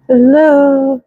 Hello.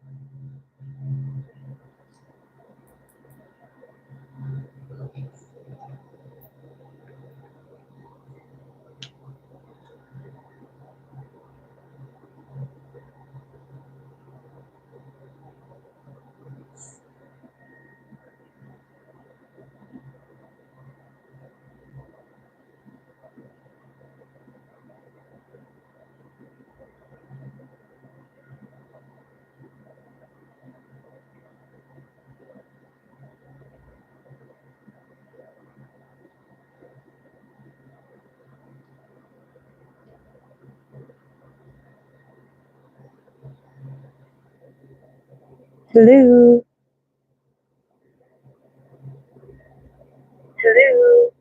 Hello. Hello.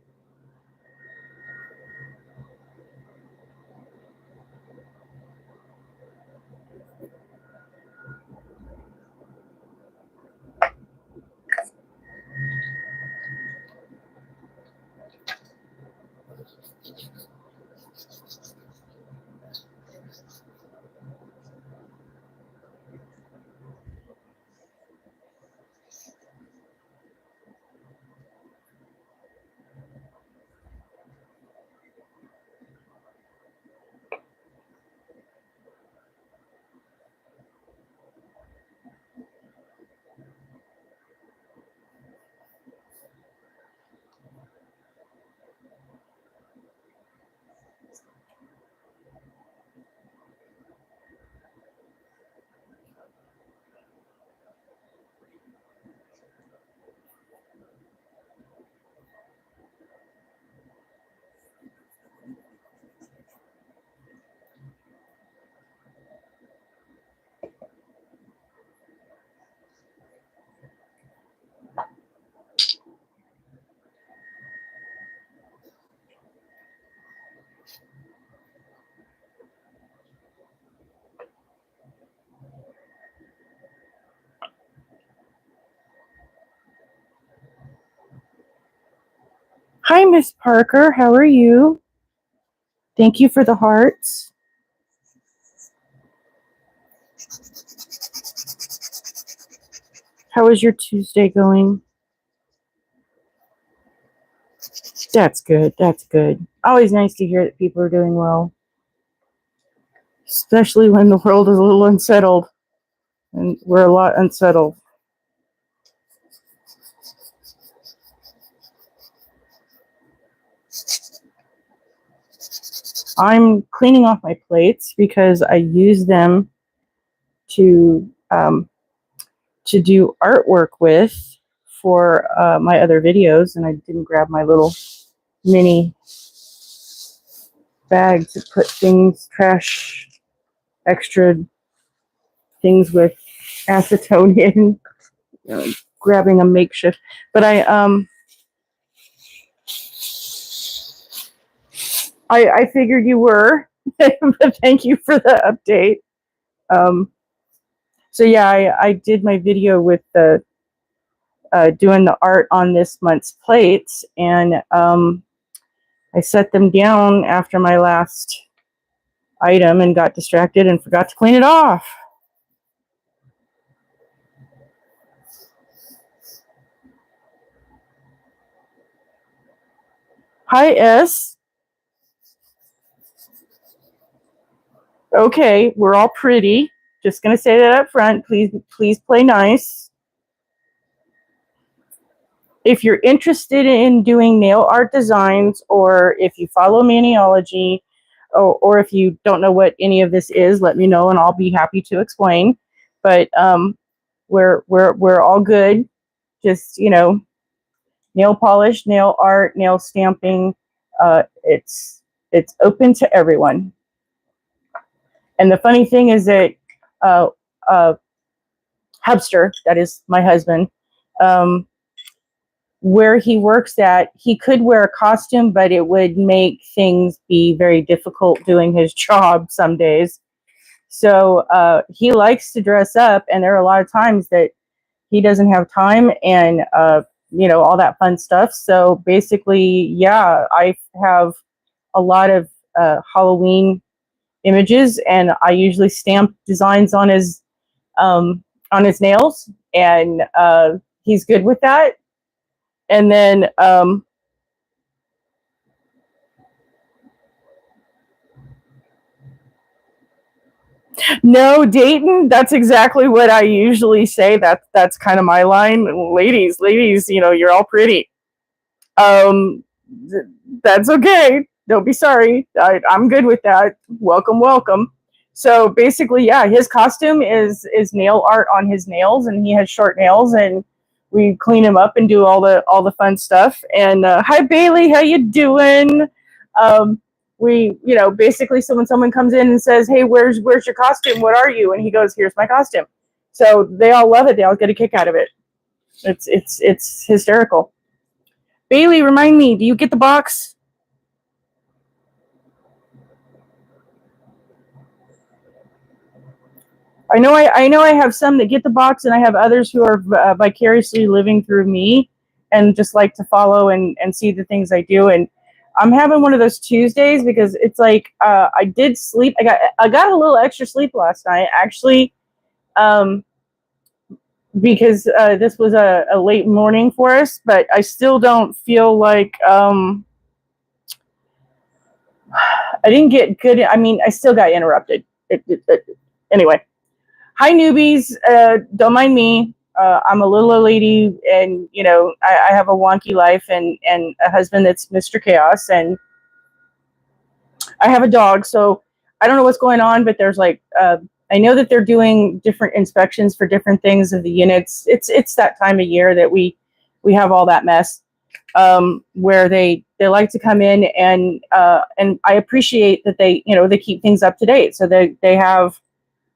Hi, Miss Parker. How are you? Thank you for the hearts. How is your Tuesday going? That's good. That's good. Always nice to hear that people are doing well, especially when the world is a little unsettled, and we're a lot unsettled. I'm cleaning off my plates because I use them to to do artwork with for my other videos, and I didn't grab my little mini bag to put things, trash, extra things with acetone in, grabbing a makeshift. But I figured you were, but thank you for the update. Um, so yeah, I did my video with the doing the art on this month's plates, and I set them down after my last item and got distracted and forgot to clean it off. Hi, S. Okay, we're all pretty. Just gonna say that up front. Please play nice. If you're interested in doing nail art designs, or if you follow Maniology, or if you don't know what any of this is, let me know and I'll be happy to explain. But we're all good. Just nail polish, nail art, nail stamping. It's open to everyone. And the funny thing is that uh, uh, Hubster, that is my husband, where he works at, he could wear a costume, but it would make things be very difficult doing his job some days. So he likes to dress up, and there are a lot of times that he doesn't have time and all that fun stuff. So basically, yeah, I have a lot of Halloween images, and I usually stamp designs on his on his nails, and he's good with that. And then no, Dayton, that's exactly what I usually say. That's kind of my line. Ladies, you're all pretty. Um, that's okay. Don't be sorry. I'm good with that. Welcome, welcome. So basically, yeah, his costume is nail art on his nails, and he has short nails, and we clean him up and do all the fun stuff. And hi, Bailey, how you doing? We, basically, so when someone comes in and says, "Hey, where's your costume? What are you?" and he goes, "Here's my costume." So they all love it. They all get a kick out of it. It's hysterical. Bailey, remind me, do you get the box? I know I have some that get the box, and I have others who are vicariously living through me and just like to follow and see the things I do. And I'm having one of those Tuesdays because it's like I did sleep. I got a little extra sleep last night, actually, because this was a late morning for us. But I still don't feel like I didn't get good. I mean, I still got interrupted. Anyway. Hi, newbies. Don't mind me. I'm a little old lady, and I have a wonky life and a husband that's Mr. Chaos, and I have a dog. So I don't know what's going on, but there's like I know that they're doing different inspections for different things of the units. It's that time of year that we have all that mess where they like to come in and I appreciate that they keep things up to date. So they have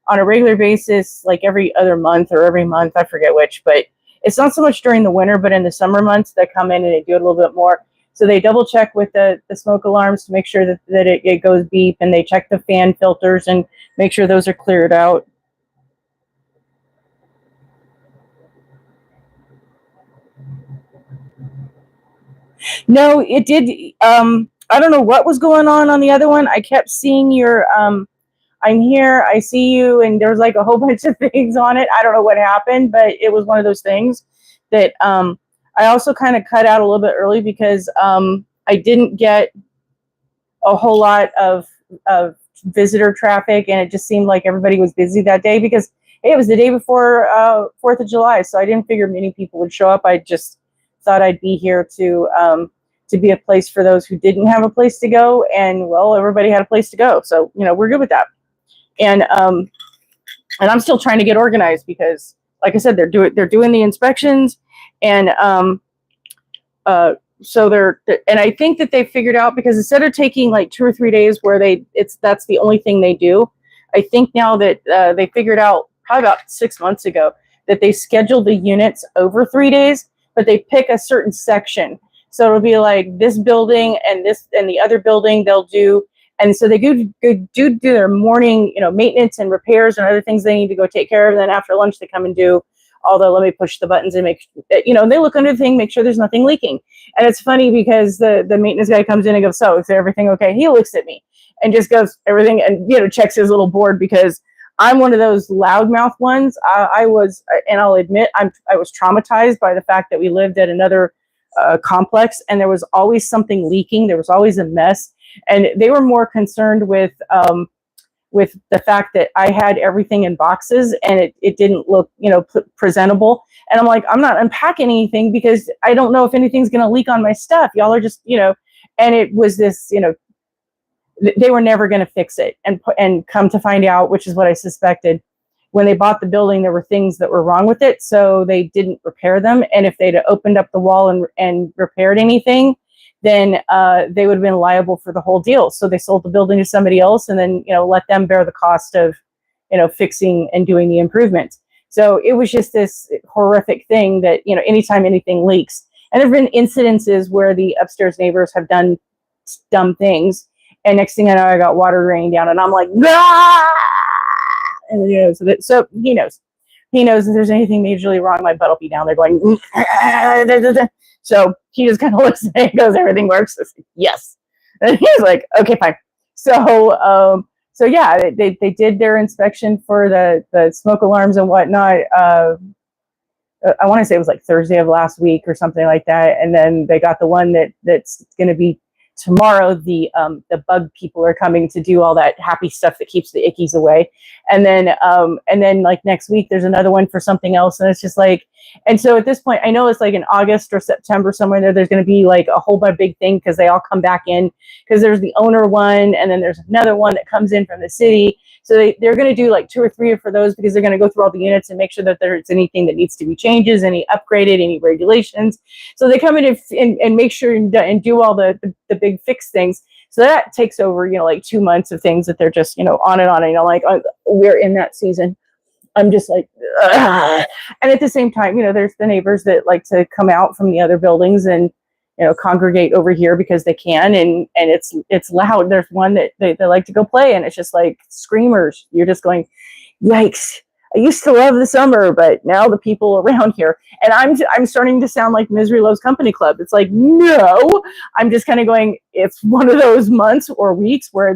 on a regular basis, like every other month or every month, I forget which, but it's not so much during the winter, but in the summer months, they come in and they do it a little bit more. So they double check with the smoke alarms to make sure that it goes beep, and they check the fan filters and make sure those are cleared out. No, it did. I don't know what was going on the other one. I kept seeing your I'm here, I see you, and there's like a whole bunch of things on it. I don't know what happened, but it was one of those things that I also kind of cut out a little bit early because I didn't get a whole lot of visitor traffic, and it just seemed like everybody was busy that day because it was the day before 4th of July, so I didn't figure many people would show up. I just thought I'd be here to be a place for those who didn't have a place to go, and well, everybody had a place to go, so we're good with that. And I'm still trying to get organized because, like I said, they're doing the inspections, and so and I think that they figured out, because instead of taking like 2 or 3 days where that's the only thing they do, I think now that they figured out probably about 6 months ago that they schedule the units over 3 days, but they pick a certain section. So it'll be like this building and this and the other building they'll do. And so they do their morning, maintenance and repairs and other things they need to go take care of. And then after lunch, they come and do all the, let me push the buttons and make, they look under the thing, make sure there's nothing leaking. And it's funny because the maintenance guy comes in and goes, "So is everything okay?" He looks at me and just goes, "Everything," and, checks his little board, because I'm one of those loudmouth ones. I was, and I'll admit, I was traumatized by the fact that we lived at another complex, and there was always something leaking. There was always a mess. And they were more concerned with the fact that I had everything in boxes and it didn't look, presentable. And I'm like, I'm not unpacking anything because I don't know if anything's going to leak on my stuff. Y'all are just, and it was this, they were never going to fix it. And come to find out, which is what I suspected, when they bought the building, there were things that were wrong with it. So they didn't repair them. And if they'd opened up the wall and repaired anything, then they would have been liable for the whole deal. So they sold the building to somebody else, and then let them bear the cost of fixing and doing the improvements. So it was just this horrific thing that anytime anything leaks, and there've been incidences where the upstairs neighbors have done dumb things, and next thing I know, I got water raining down, and I'm like, "Ah!" And so he knows if there's anything majorly wrong, my butt will be down there going. So he just kind of looks at it and goes, "Everything works?" I said, "Yes." And he's like, "Okay, fine." So So yeah, they did their inspection for the smoke alarms and whatnot. I want to say it was like Thursday of last week or something like that. And then they got the one that's going to be tomorrow. The bug people are coming to do all that happy stuff that keeps the ickies away. And then like next week, there's another one for something else. And it's just like, and so at this point, I know it's like in August or September, somewhere there, there's going to be like a whole big thing because they all come back in, because there's the owner one, and then there's another one that comes in from the city. So they're going to do like 2 or 3 for those, because they're going to go through all the units and make sure that there's anything that needs to be changes, any upgraded, any regulations. So they come in and make sure and do all the big fix things. So that takes over, like 2 months of things that they're just, on and on. And like, we're in that season. I'm just like, ugh. And at the same time, there's the neighbors that like to come out from the other buildings and, congregate over here because they can, and it's loud. There's one that they like to go play, and it's just like screamers. You're just going, yikes. I used to love the summer, but now the people around here, and I'm starting to sound like Misery Loves Company Club. It's like, no, I'm just kind of going, it's one of those months or weeks where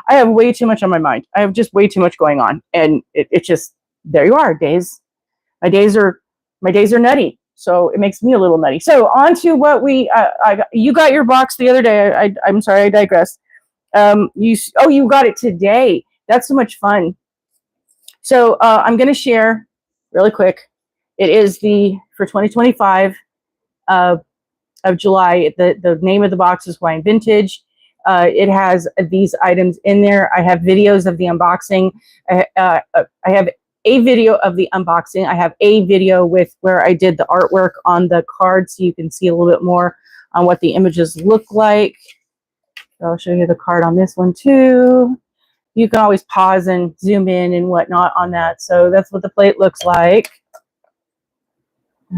I have way too much on my mind. I have just way too much going on. And it's just, there you are, days. My days are nutty. So it makes me a little nutty. So on to what you got your box the other day. I'm sorry, I digress. You got it today. That's so much fun. So I'm going to share really quick. It is for 2025 of July. The name of the box is Wine Vintage. It has these items in there. I have videos of the unboxing. I have a video of the unboxing. I have a video with where I did the artwork on the card, so you can see a little bit more on what the images look like. So I'll show you the card on this one too. You can always pause and zoom in and whatnot on that. So that's what the plate looks like.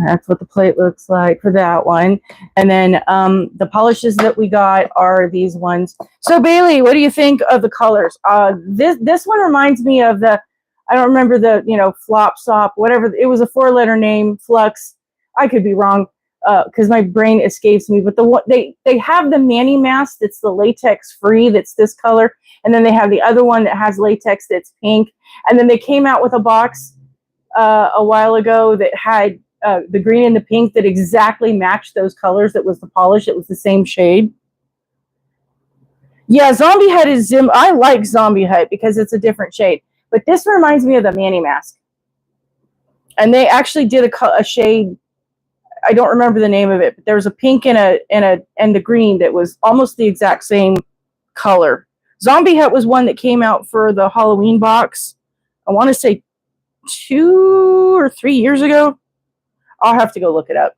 That's what the plate looks like for that one. And then the polishes that we got are these ones. So Bailey, what do you think of the colors? This one reminds me of I don't remember the, Flop Sop, whatever. It was a 4-letter name, Flux. I could be wrong because my brain escapes me. But they have the Manny mask that's the latex free, that's this color. And then they have the other one that has latex that's pink. And then they came out with a box a while ago that had the green and the pink that exactly matched those colors. That was the polish. It was the same shade. Yeah, Zombie Hut is I like Zombie Hut because it's a different shade. But this reminds me of the Manny mask. And they actually did a shade. I don't remember the name of it, but there was a pink and the green that was almost the exact same color. Zombie Hut was one that came out for the Halloween box. I want to say 2 or 3 years ago. I'll have to go look it up.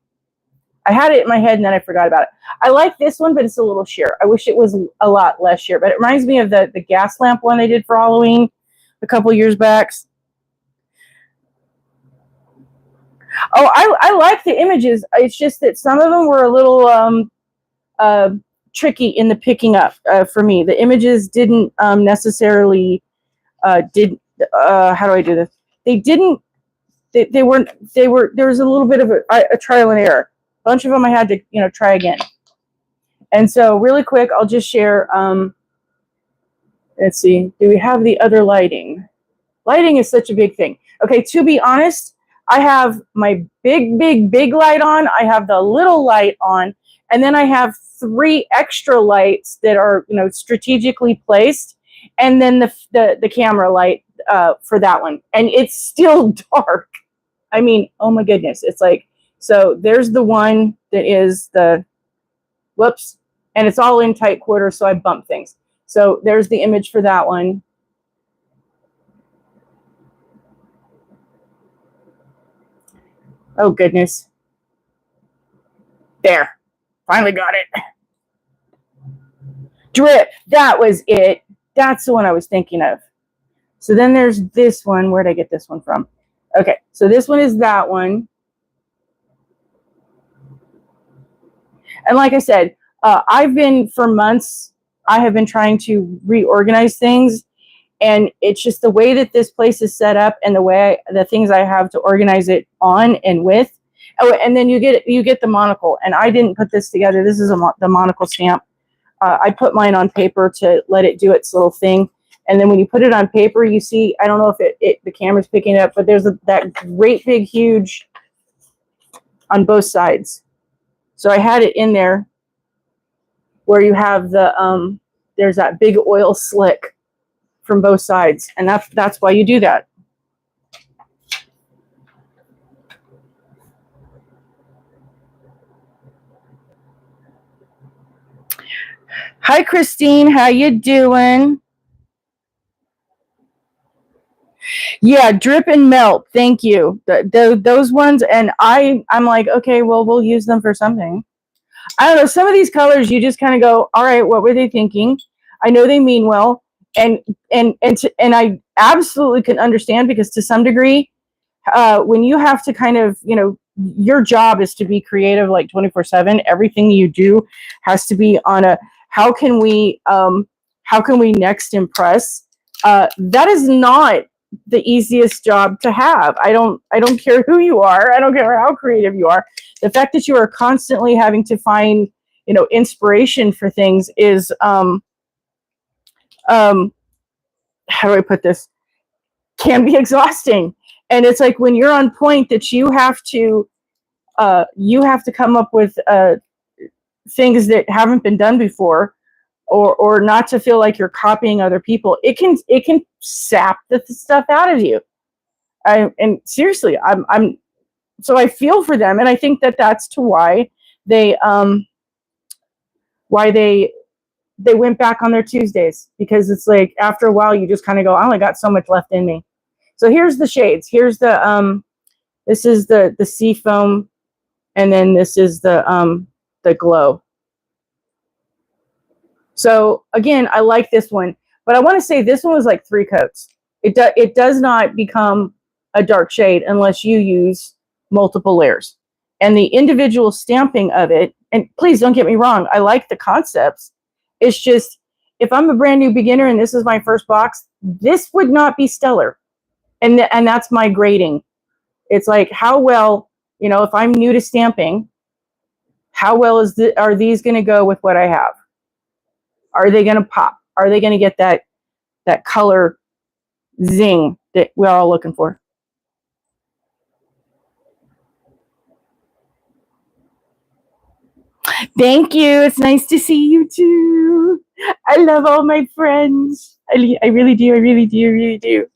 I had it in my head and then I forgot about it. I like this one, but it's a little sheer. I wish it was a lot less sheer, but it reminds me of the gas lamp one they did for Halloween a couple years back. Oh, I like the images. It's just that some of them were a little tricky in the picking up for me. The images didn't necessarily how do I do this? They didn't. They were there was a little bit of a trial and error. A bunch of them I had to try again. And so really quick, I'll just share. Let's see. Do we have the other lighting? Lighting is such a big thing. Okay, to be honest, I have my big light on. I have the little light on, and then I have 3 extra lights that are strategically placed, and then the camera light for that one. And it's still dark. I mean, oh my goodness, it's like, so there's the one that is whoops, and it's all in tight quarters, so I bump things. So there's the image for that one. Oh, goodness. There. Finally got it. Drip. That was it. That's the one I was thinking of. So then there's this one. Where did I get this one from? Okay. So this one is that one. And like I said, for months, I have been trying to reorganize things. And it's just the way that this place is set up and the things I have to organize it on and with. Oh, and then you get the monocle. And I didn't put this together. This is the monocle stamp. I put mine on paper to let it do its little thing. And then when you put it on paper, you see, I don't know if the camera's picking it up, but there's that great big huge on both sides. So I had it in there where you have the, there's that big oil slick from both sides. And that's why you do that. Hi, Christine. How you doing? Yeah, drip and melt. Thank you. Those ones. And I'm like, okay, well, we'll use them for something. I don't know. Some of these colors, you just kind of go, all right, what were they thinking? I know they mean well. And I absolutely can understand, because to some degree, when you have to kind of, your job is to be creative like 24/7. Everything you do has to be on a, how can we next impress? That is not the easiest job to have. I don't care who you are. I don't care how creative you are. The fact that you are constantly having to find, inspiration for things is, how do I put this? Can be exhausting. And it's like when you're on point that you have to come up with things that haven't been done before, or not to feel like you're copying other people. It can sap the stuff out of you. And seriously, so I feel for them, and I think that that's to why they went back on their Tuesdays, because it's like after a while you just kind of go, I only got so much left in me. So here's the shades. Here's the this is the sea foam, and then this is the glow. So again, I like this one, but I want to say this one was like 3 coats. It does not become a dark shade unless you use multiple layers. And the individual stamping of it, and please don't get me wrong, I like the concepts. It's just, if I'm a brand new beginner and this is my first box, this would not be stellar. And that's my grading. It's like, how well, if I'm new to stamping, how well are these going to go with what I have? Are they going to pop? Are they going to get that color zing that we're all looking for? Thank you. It's nice to see you too. I love all my friends. I really do. I really do. I really do.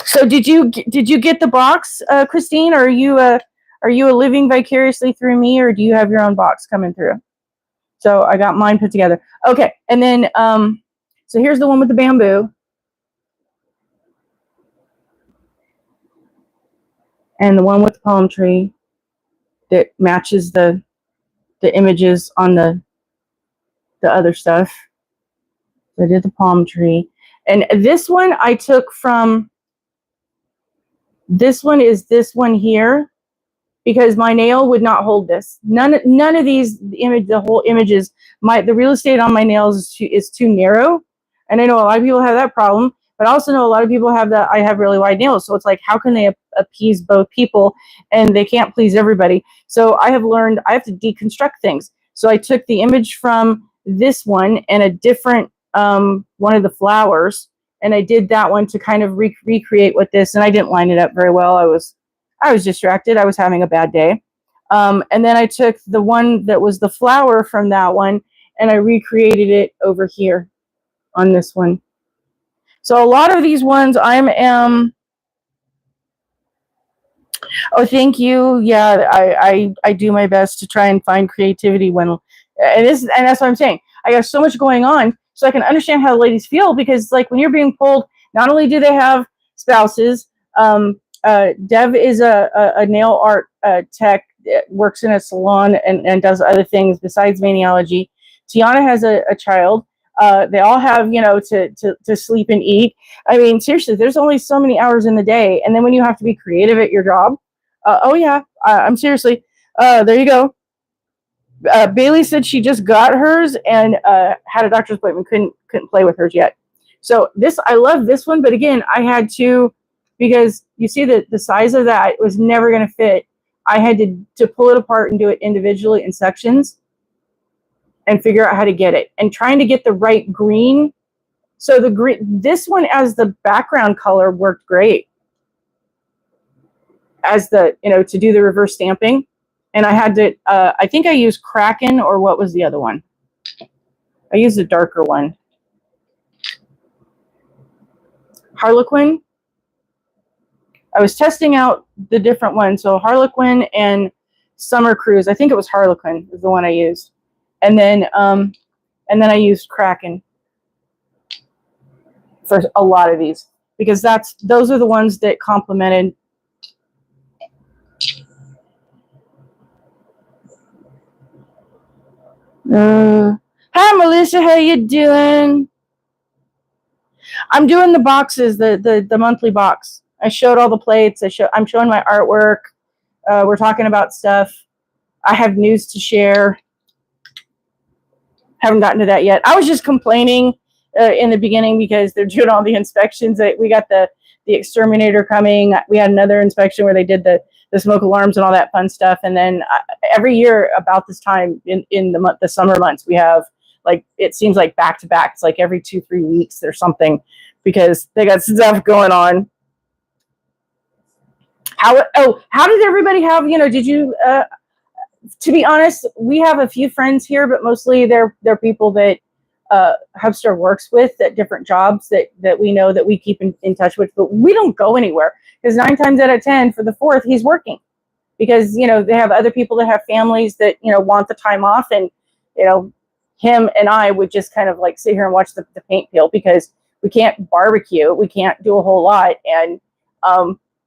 So did you get the box, Christine? Or are you living vicariously through me, or do you have your own box coming through? So I got mine put together. Okay, and then so here's the one with the bamboo, and the one with the palm tree that matches the images on the other stuff. So I did the palm tree, and this one I took from. This one is this one here, because my nail would not hold this. None of these the whole images. The real estate on my nails is too narrow, and I know a lot of people have that problem. But I also know a lot of people have that. I have really wide nails, so it's like, how can they appease both people, and they can't please everybody. So I have learned I have to deconstruct things. So I took the image from this one and a different one of the flowers, and I did that one to kind of recreate with this, and I didn't line it up very well. I was distracted. I was having a bad day. And then I took the one that was the flower from that one, and I recreated it over here on this one. So a lot of these ones oh, thank you. Yeah, I do my best to try and find creativity when, and that's what I'm saying. I got so much going on, so I can understand how the ladies feel, because like when you're being pulled, not only do they have spouses, Dev is a nail art tech, works in a salon and does other things besides Maniology. Tiana has a child. They all have, to sleep and eat. I mean, seriously, there's only so many hours in the day. And then when you have to be creative at your job, oh yeah, I'm seriously, there you go. Bailey said she just got hers and had a doctor's appointment, couldn't play with hers yet. So I love this one, but again, I had to, because you see that the size of that was never going to fit. I had to pull it apart and do it individually in sections and figure out how to get it. And trying to get the right green So the green, this one as the background color worked great as the, to do the reverse stamping. And I had to, I think I used Kraken, or what was the other one? I used a darker one. Harlequin. I was testing out the different ones. So Harlequin and Summer Cruise. I think it was Harlequin is the one I used. And then I used Kraken for a lot of these, because those are the ones that complemented. Hi Melissa, how you doing? I'm doing the boxes, the monthly box. I showed all the plates. I'm showing my artwork. We're talking about stuff. I have news to share. Haven't gotten to that yet. I was just complaining in the beginning because they're doing all the inspections. We got the exterminator coming. We had another inspection where they did the smoke alarms and all that fun stuff. And then every year about this time in the summer months, we have, like, it seems like back to back. It's like every 2-3 weeks there's something, because they got stuff going on. How did everybody have, did you, to be honest, we have a few friends here, but mostly they're people that Hubster works with at different jobs that we know, that we keep in touch with, but we don't go anywhere, because 9 times out of 10 for the 4th, he's working, because, they have other people that have families that, want the time off. And, him and I would just kind of like sit here and watch the paint peel, because we can't barbecue. We can't do a whole lot. And,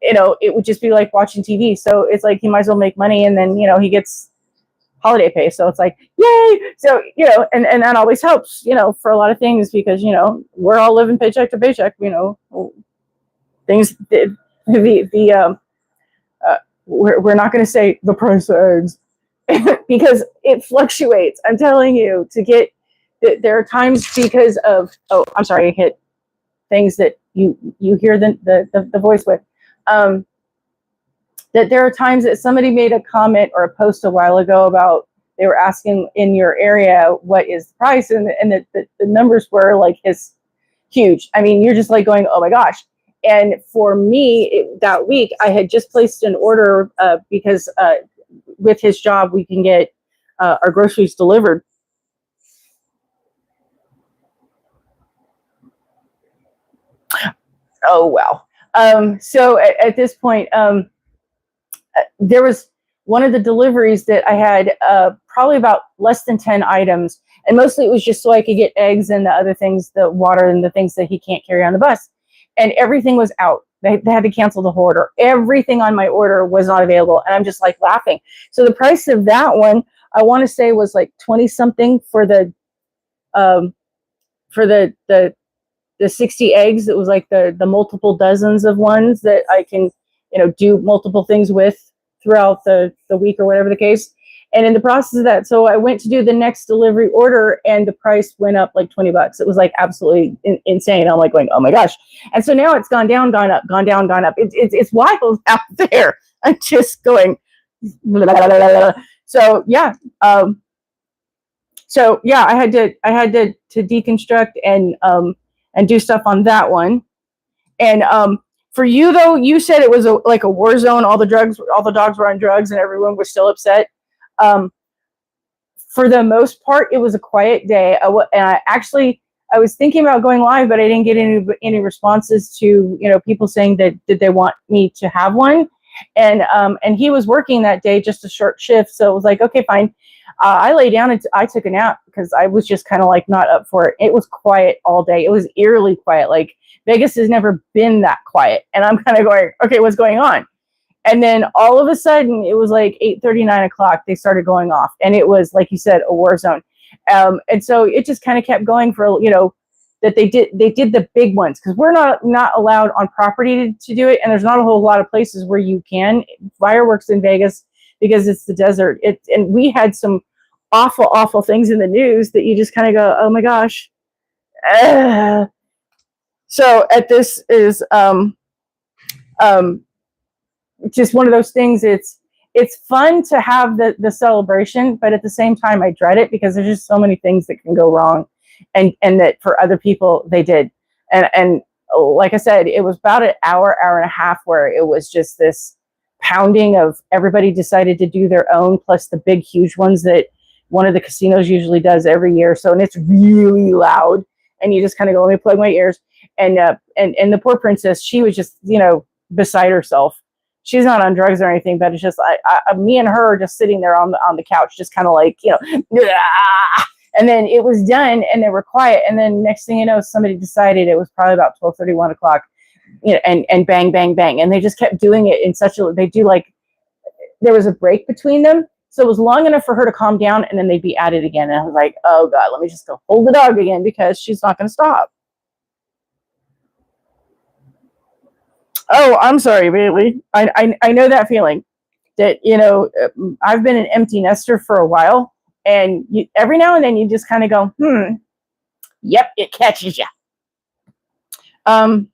it would just be like watching TV. So it's like, he might as well make money. And then, he gets holiday pay. So it's like, yay. So, and that always helps, for a lot of things, because, we're all living paycheck to paycheck, things, we're not going to say the price of eggs because it fluctuates. I'm telling you, there are times, because of, oh, I'm sorry, I hit things that you hear the voice with, that there are times that somebody made a comment or a post a while ago about, they were asking in your area, what is the price? And the numbers were like, is huge. I mean, you're just like going, oh my gosh. And for me, that week, I had just placed an order because with his job, we can get our groceries delivered. Oh, wow. So at this point, there was one of the deliveries that I had probably about less than 10 items. And mostly it was just so I could get eggs and the other things, the water and the things that he can't carry on the bus. And everything was out. They had to cancel the whole order. Everything on my order was not available. And I'm just like laughing. So the price of that one, I want to say, was like 20 something for the 60 eggs. It was like the multiple dozens of ones that I can, do multiple things with throughout the week, or whatever the case. And in the process of that, so I went to do the next delivery order, and the price went up like $20. It was like absolutely insane. I'm like going, oh my gosh. And so now it's gone down, gone up, gone down, gone up. It's wild out there. I'm just going, blah, blah, blah, blah. So yeah. So yeah, I had to deconstruct and do stuff on that one. And for you though, you said it was like a war zone. All the dogs were on drugs, and everyone was still upset. For the most part, it was a quiet day. I was thinking about going live, but I didn't get any responses to, people saying that did they want me to have one, and he was working that day, just a short shift, so it was like, okay, fine. I lay down and I took a nap because I was just kind of like not up for it. It was quiet all day. It was eerily quiet. Like Vegas has never been that quiet, and I'm kind of going, okay, what's going on? And then all of a sudden, it was like 8:30, 9 o'clock. They started going off, and it was, like you said, a war zone. And so it just kind of kept going for, that they did the big ones, because we're not allowed on property to do it, and there's not a whole lot of places where you can fireworks in Vegas because it's the desert. And we had some awful things in the news that you just kind of go, oh my gosh. So at this is just one of those things. It's fun to have the celebration, but at the same time, I dread it because there's just so many things that can go wrong. and that for other people they did. And like I said, it was about an hour and a half where it was just this pounding of everybody decided to do their own, plus the big huge ones that one of the casinos usually does every year. So, and it's really loud, and you just kind of go, let me plug my ears. And the poor princess, she was just, you know, beside herself. She's not on drugs or anything, but it's just me and her just sitting there on the couch, just kind of like, you know, and then it was done and they were quiet. And then next thing you know, somebody decided, it was probably about 12:30, 1 o'clock, you know, and bang, bang, bang. And they just kept doing it in such a, they do like, there was a break between them. So it was long enough for her to calm down, and then they'd be at it again. And I was like, oh God, let me just go hold the dog again, because she's not going to stop. Oh, I'm sorry, Bailey. I know that feeling that, you know, I've been an empty nester for a while, and every now and then you just kind of go, yep, it catches you. I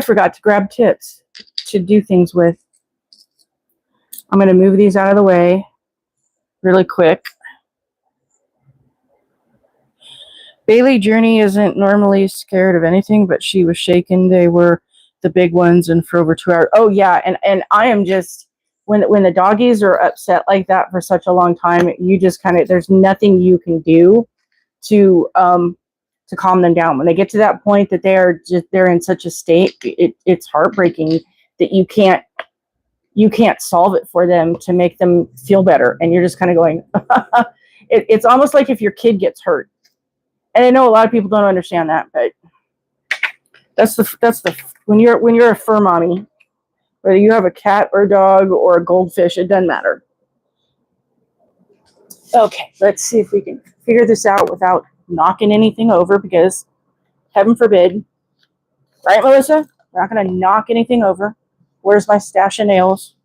forgot to grab tips to do things with. I'm going to move these out of the way really quick. Bailey Journey isn't normally scared of anything, but she was shaken. They were the big ones, and for over 2 hours. Oh yeah, and I am just, when the doggies are upset like that for such a long time, you just kind of, there's nothing you can do to calm them down. When they get to that point that they're in such a state, it's heartbreaking that you can't solve it for them to make them feel better, and you're just kind of going. It's almost like if your kid gets hurt. And I know a lot of people don't understand that, but that's the when you're a fur mommy, whether you have a cat or a dog or a goldfish, it doesn't matter. Okay, let's see if we can figure this out without knocking anything over, because heaven forbid, right, Melissa? We're not going to knock anything over. Where's my stash of nails?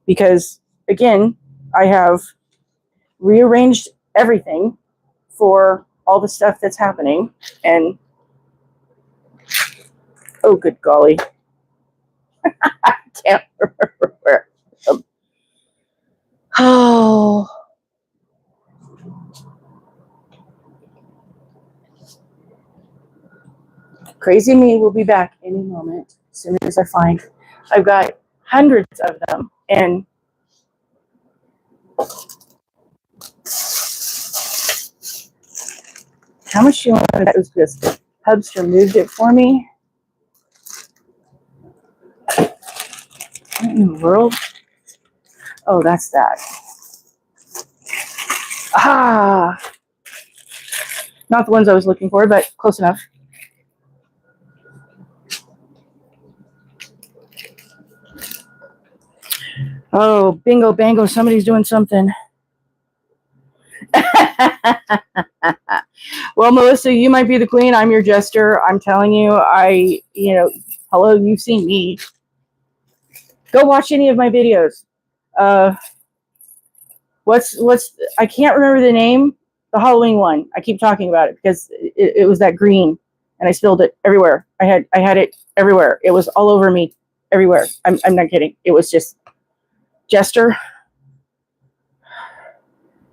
Because again, I have rearranged everything for all the stuff that's happening, and oh, good golly, I can't remember where. Oh, Crazy Me will be back any moment as soon as I find. I've got hundreds of them, and how much do you want to bet was this? Hubster moved it for me. What in the world? Oh, that's that. Ah, not the ones I was looking for, but close enough. Oh, bingo, bango, somebody's doing something. Well, Melissa, you might be the queen. I'm your jester. I'm telling you, hello, you've seen me. Go watch any of my videos. I can't remember the name. The Halloween one. I keep talking about it because it was that green, and I spilled it everywhere. I had it everywhere. It was all over me, everywhere. I'm not kidding. It was just jester,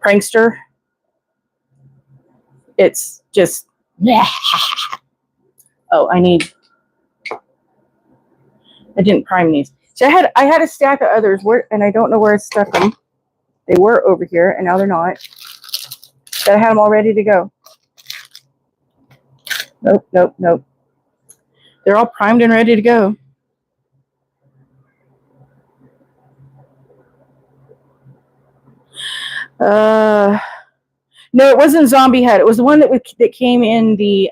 prankster. It's just. Oh, I didn't prime these. So I had a stack of others, and I don't know where I stuck them. They were over here, and now they're not. But I had them all ready to go. Nope. They're all primed and ready to go. No, it wasn't Zombie Head. It was the one that came in the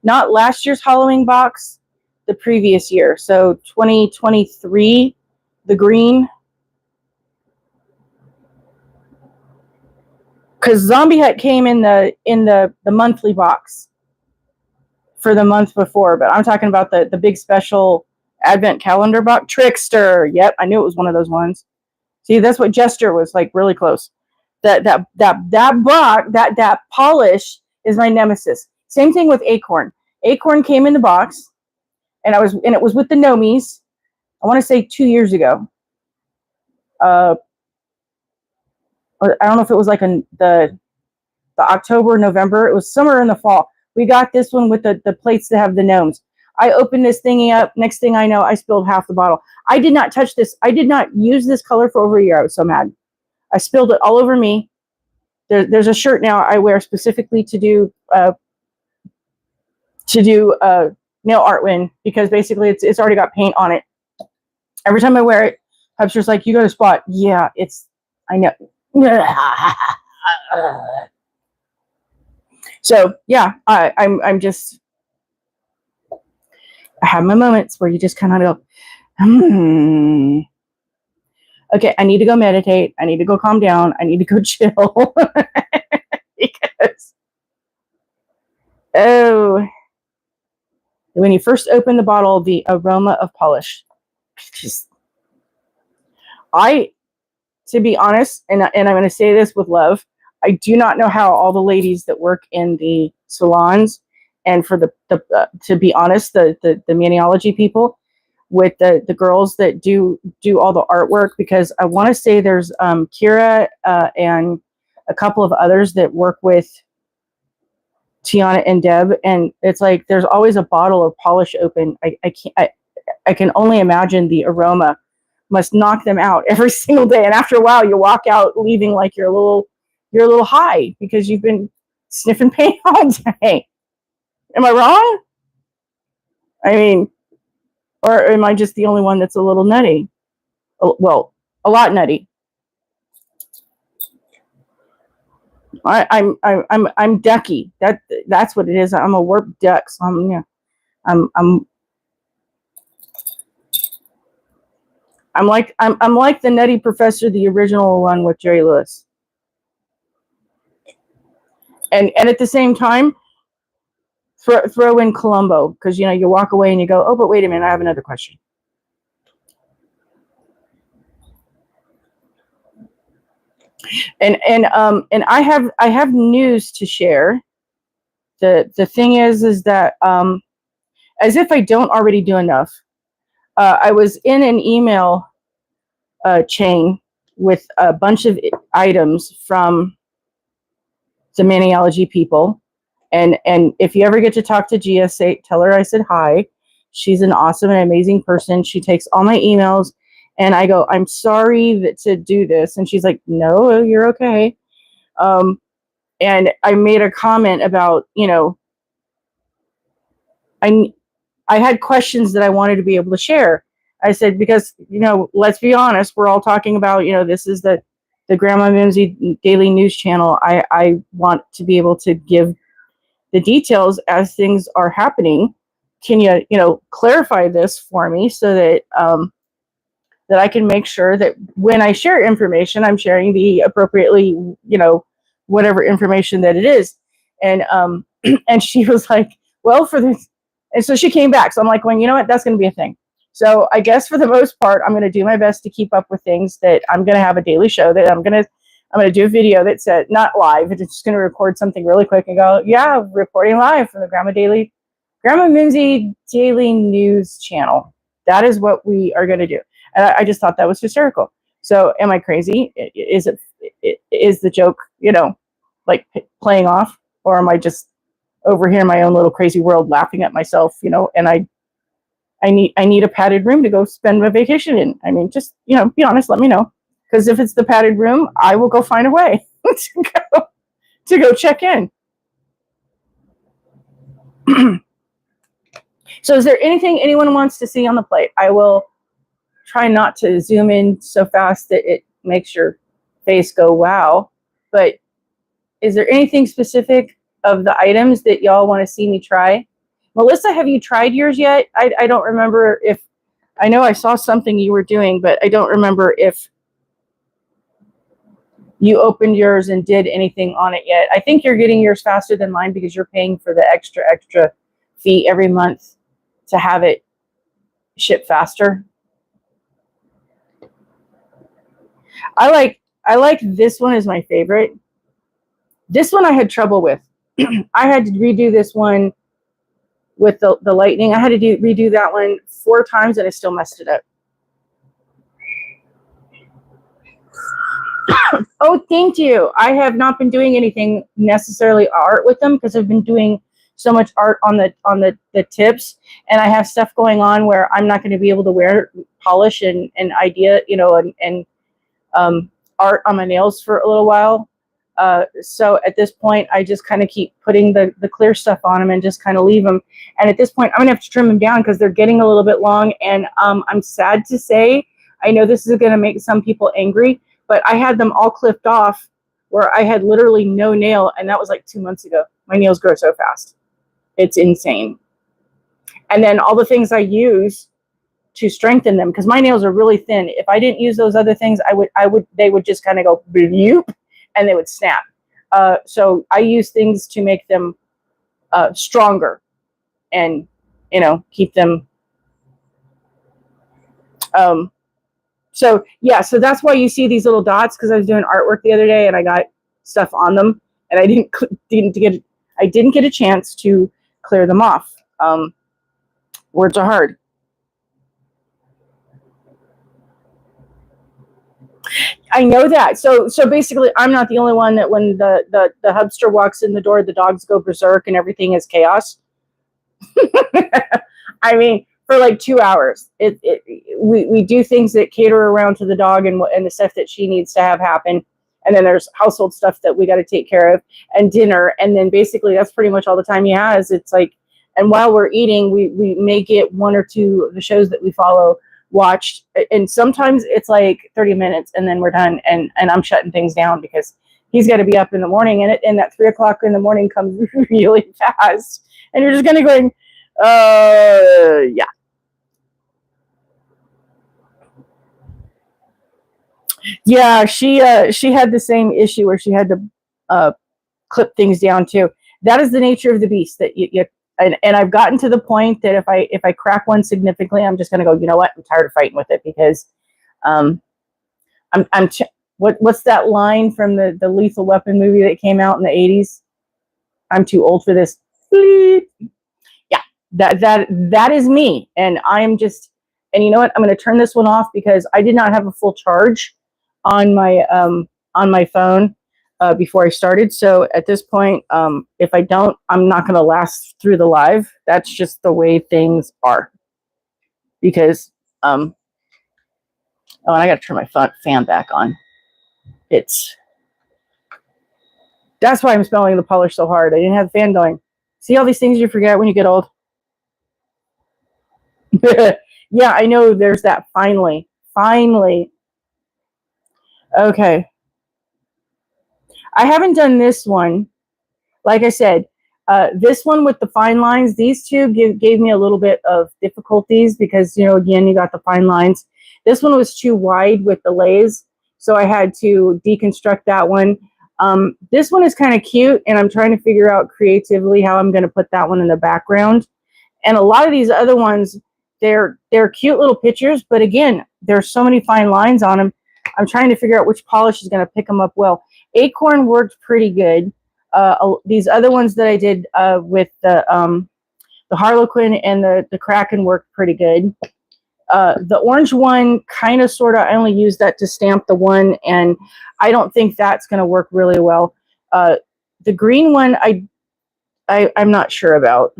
not last year's Halloween box, the previous year. So 2023, the green. Because Zombie Hut came in the monthly box for the month before, but I'm talking about the big special advent calendar box. Trickster. Yep, I knew it was one of those ones. See, that's what Jester was like, really close. That box, that polish is my nemesis. Same thing with Acorn. Acorn came in the box, and it was with the Nomies. I want to say 2 years ago. I don't know if it was like the October, November. It was summer in the fall. We got this one with the plates that have the gnomes. I opened this thingy up. Next thing I know, I spilled half the bottle. I did not touch this. I did not use this color for over a year. I was so mad. I spilled it all over me. There's a shirt now I wear specifically to do nail art win, because basically it's already got paint on it. Every time I wear it, Hubster's like, "You got a spot." Yeah, I know. So yeah, I'm just, I have my moments where you just kind of go, okay, I need to go meditate. I need to go calm down. I need to go chill. Because, oh, when you first open the bottle, the aroma of polish, just, to be honest, and I'm going to say this with love, I do not know how all the ladies that work in the salons, and for to be honest, the maniology people, with the girls that do all the artwork, because I want to say there's Kira and a couple of others that work with Tiana and Deb, and it's like there's always a bottle of polish open. I can only imagine the aroma must knock them out every single day, and after a while you walk out leaving like you're a little high because you've been sniffing paint all day. Am I wrong? I mean, or am I just the only one that's a little nutty? Well, a lot nutty. I'm ducky. That's what it is. I'm a warped duck. So I'm like the Nutty Professor, the original one with Jerry Lewis. And at the same time, throw in Columbo, because you walk away and you go, oh, but wait a minute, I have another question. And I have news to share. The thing is that as if I don't already do enough, I was in an email chain with a bunch of items from the maniology people, and if you ever get to talk to Gia, tell her I said hi. She's an awesome and amazing person. She takes all my emails, and I go, I'm sorry to do this, and she's like, no, you're okay. And I made a comment about, I had questions that I wanted to be able to share. I said, because, let's be honest, we're all talking about, this is the GrandmaMiMZi Daily News Channel. I want to be able to give the details as things are happening. Can you, clarify this for me so that that I can make sure that when I share information, I'm sharing the appropriately, whatever information that it is. And and she was like, well, for this, and so she came back. So I'm like, well, you know what, that's going to be a thing. So I guess for the most part, I'm going to do my best to keep up with things. That I'm going to have a daily show that I'm going to do a video that's not live. It's just going to record something really quick and go, yeah, reporting live from the GrandmaMiMZi Daily News Channel. That is what we are going to do. And I just thought that was hysterical. So am I crazy? Is the joke, like playing off? Or am I just over here in my own little crazy world laughing at myself, and I need a padded room to go spend my vacation in. I mean, just, be honest, let me know. Because if it's the padded room, I will go find a way to go check in. So is there anything anyone wants to see on the plate? I will try not to zoom in so fast that it makes your face go, wow. But is there anything specific of the items that y'all want to see me try? Melissa, have you tried yours yet? I don't remember if, I know I saw something you were doing, but I don't remember if you opened yours and did anything on it yet. I think you're getting yours faster than mine because you're paying for the extra fee every month to have it ship faster. I like this one is my favorite. This one I had trouble with. I had to redo this one with the lightning. I had to redo that one 4 times and I still messed it up. Oh, thank you. I have not been doing anything necessarily art with them because I've been doing so much art on the tips, and I have stuff going on where I'm not going to be able to wear polish and idea, you know, and art on my nails for a little while. So at this point, I just kind of keep putting the clear stuff on them and just kind of leave them. And at this point, I'm going to have to trim them down because they're getting a little bit long. And I'm sad to say, I know this is going to make some people angry, but I had them all clipped off where I had literally no nail. And that was like 2 months ago. My nails grow so fast. It's insane. And then all the things I use to strengthen them, because my nails are really thin. If I didn't use those other things, they would just kind of go bloop, and they would snap. So I use things to make them stronger, and keep them. So yeah, so that's why you see these little dots, because I was doing artwork the other day and I got stuff on them, and I didn't get a chance to clear them off. Words are hard. I know that. So basically, I'm not the only one that when the hubster walks in the door, the dogs go berserk and everything is chaos. I mean, for like 2 hours, we do things that cater around to the dog and the stuff that she needs to have happen. And then there's household stuff that we got to take care of, and dinner. And then basically that's pretty much all the time he has. It's like, and while we're eating, we may get 1 or 2 of the shows that we follow watched, and sometimes it's like 30 minutes and then we're done, and I'm shutting things down because he's got to be up in the morning, and that 3 o'clock in the morning comes really fast, and you're just kind of going, yeah, she had the same issue where she had to clip things down too. That is the nature of the beast, that you and I've gotten to the point that if I crack one significantly, I'm just going to go, you know what? I'm tired of fighting with it, because what's that line from the Lethal Weapon movie that came out in the 80s? I'm too old for this. Yeah, that is me. And I'm just, and you know what? I'm going to turn this one off because I did not have a full charge on my phone before I started. So at this point, if I don't, I'm not going to last through the live. That's just the way things are. Because, oh, and I got to turn my fan back on. That's why I'm smelling the polish so hard. I didn't have the fan going. See all these things you forget when you get old? Yeah, I know there's that finally. Finally. Okay. I haven't done this one. Like I said, this one with the fine lines, these two gave me a little bit of difficulties because, again, you got the fine lines. This one was too wide with the lays, so I had to deconstruct that one. This one is kind of cute, and I'm trying to figure out creatively how I'm going to put that one in the background. And a lot of these other ones, they're cute little pictures, but again, there's so many fine lines on them. I'm trying to figure out which polish is going to pick them up well. Acorn worked pretty good. These other ones that I did with the Harlequin and the Kraken worked pretty good. The orange one, kind of, sort of, I only used that to stamp the one, and I don't think that's going to work really well. The green one, I'm not sure about.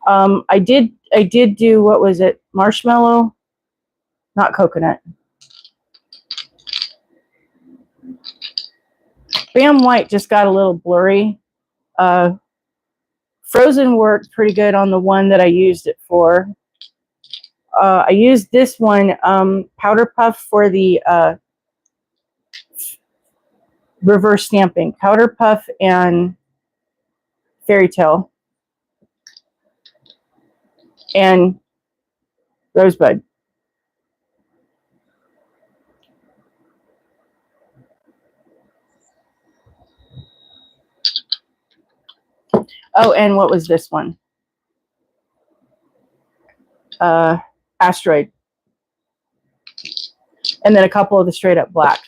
I did do, what was it? Marshmallow? Not coconut. Bam White just got a little blurry. Frozen worked pretty good on the one that I used it for. I used this one, Powder Puff, for the reverse stamping. Powder Puff and Fairy Tale. And Rosebud. Oh, and what was this one? Asteroid. And then a couple of the straight up black.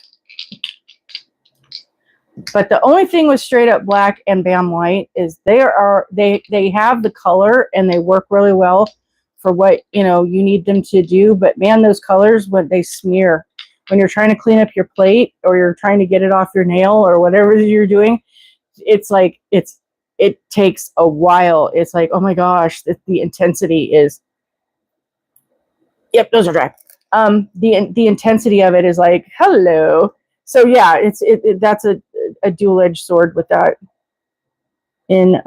But the only thing with straight up black and Bam White is they have the color and they work really well for what you need them to do. But man, those colors, when they smear when you're trying to clean up your plate or you're trying to get it off your nail or whatever you're doing, it's like it takes a while. It's like, oh my gosh, the intensity is, yep, those are dry. The intensity of it is like, hello. So yeah, that's a dual-edged sword with that. In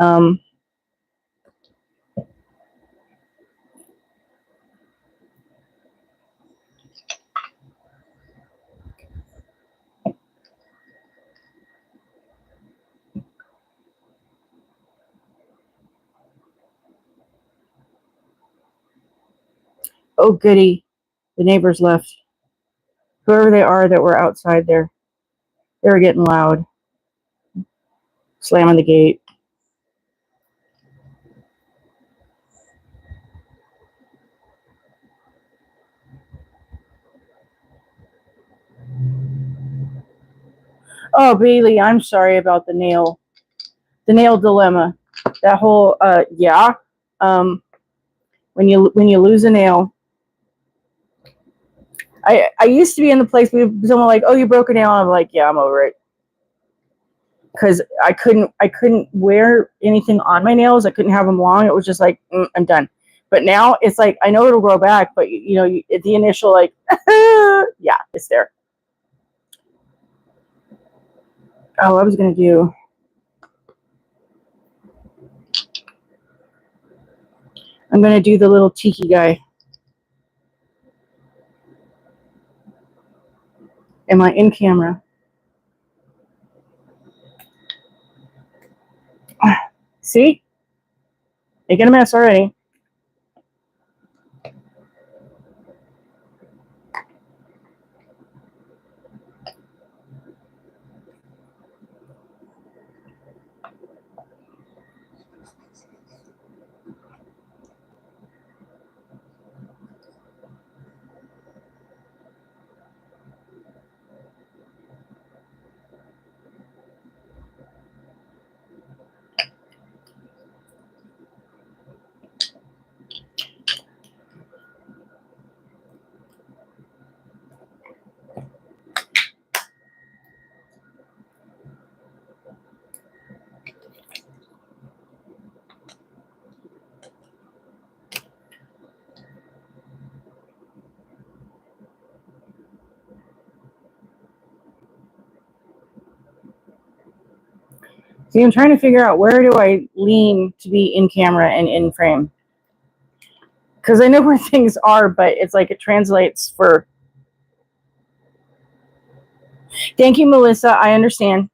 oh goody, the neighbors left. Whoever they are that were outside there, they were getting loud, slamming the gate. Oh, Bailey, I'm sorry about the nail dilemma. That whole yeah. When you lose a nail, I used to be in the place where someone like, oh, you broke a nail. I'm like, yeah, I'm over it, because I couldn't wear anything on my nails. I couldn't have them long. It was just like, I'm done. But now it's like, I know it'll grow back, but you know, the initial like, yeah, it's there. Oh, I was gonna do. I'm gonna do the little tiki guy. Am I in camera? See? Making a mess already. See, I'm trying to figure out where do I lean to be in camera and in frame. Because I know where things are, but it's like it translates for... Thank you, Melissa. I understand.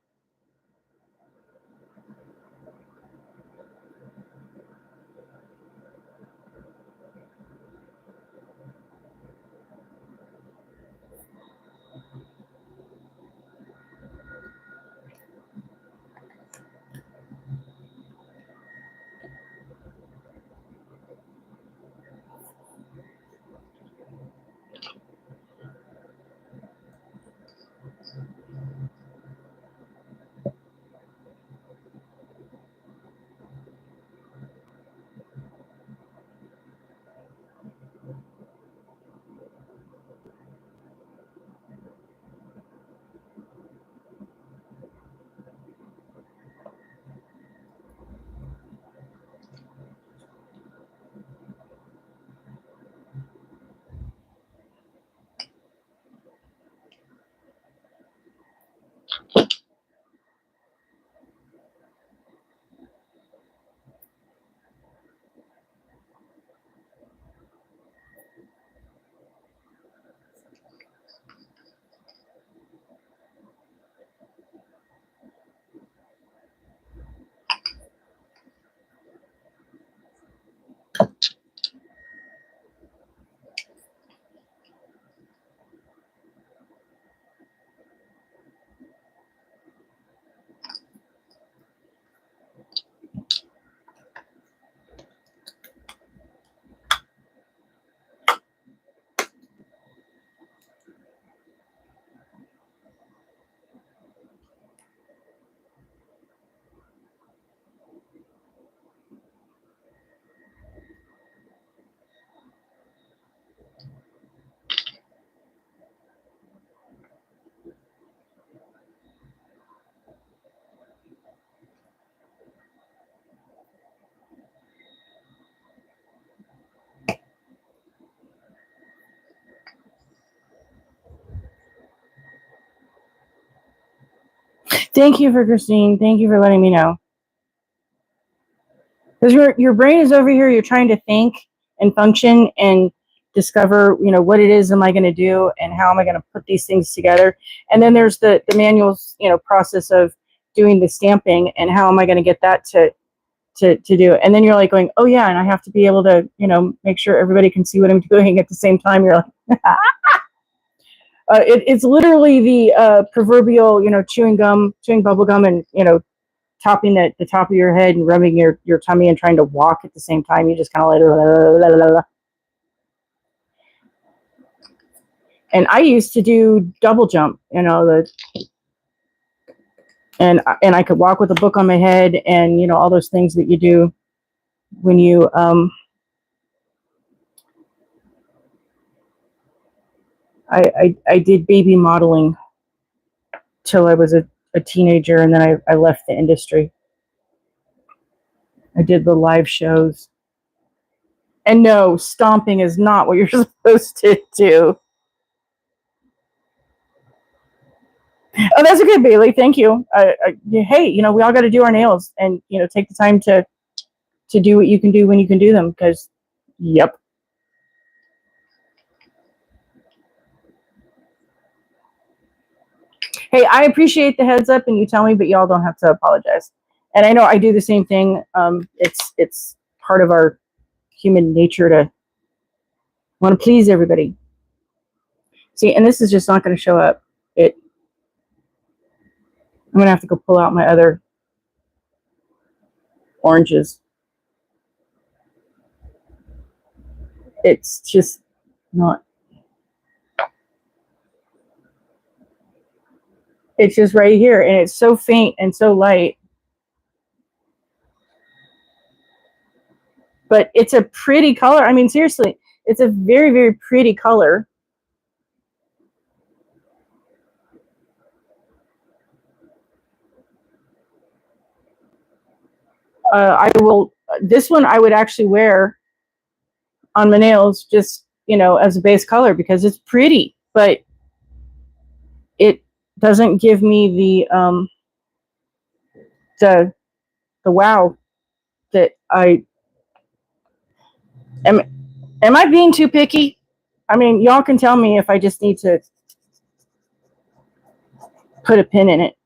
Thank you for Christine. Thank you for letting me know. Because your brain is over here, you're trying to think and function and discover, what it is am I going to do and how am I going to put these things together. And then there's the manual, process of doing the stamping and how am I going to get that to do it. And then you're like going, oh yeah, and I have to be able to, make sure everybody can see what I'm doing at the same time. You're like, it's literally the proverbial, chewing bubble gum and, topping the top of your head and rubbing your tummy and trying to walk at the same time. You just kind of like, la, la, la, la. And I used to do double jump, and I could walk with a book on my head and, all those things that you do when you, I did baby modeling till I was a teenager, and then I left the industry. I did the live shows. And no, stomping is not what you're supposed to do. Oh, that's okay, Bailey. Thank you. Hey, we all got to do our nails and, take the time to do what you can do when you can do them because, yep. Hey, I appreciate the heads up and you tell me, but y'all don't have to apologize. And I know I do the same thing. It's part of our human nature to want to please everybody. See, and this is just not going to show up. I'm going to have to go pull out my other oranges. It's just not. It's just right here, and it's so faint and so light. But it's a pretty color. I mean, seriously, it's a very, very pretty color. This one I would actually wear on my nails just, as a base color because it's pretty, but it doesn't give me the wow that I am. Am I being too picky? I mean, y'all can tell me if I just need to put a pin in it.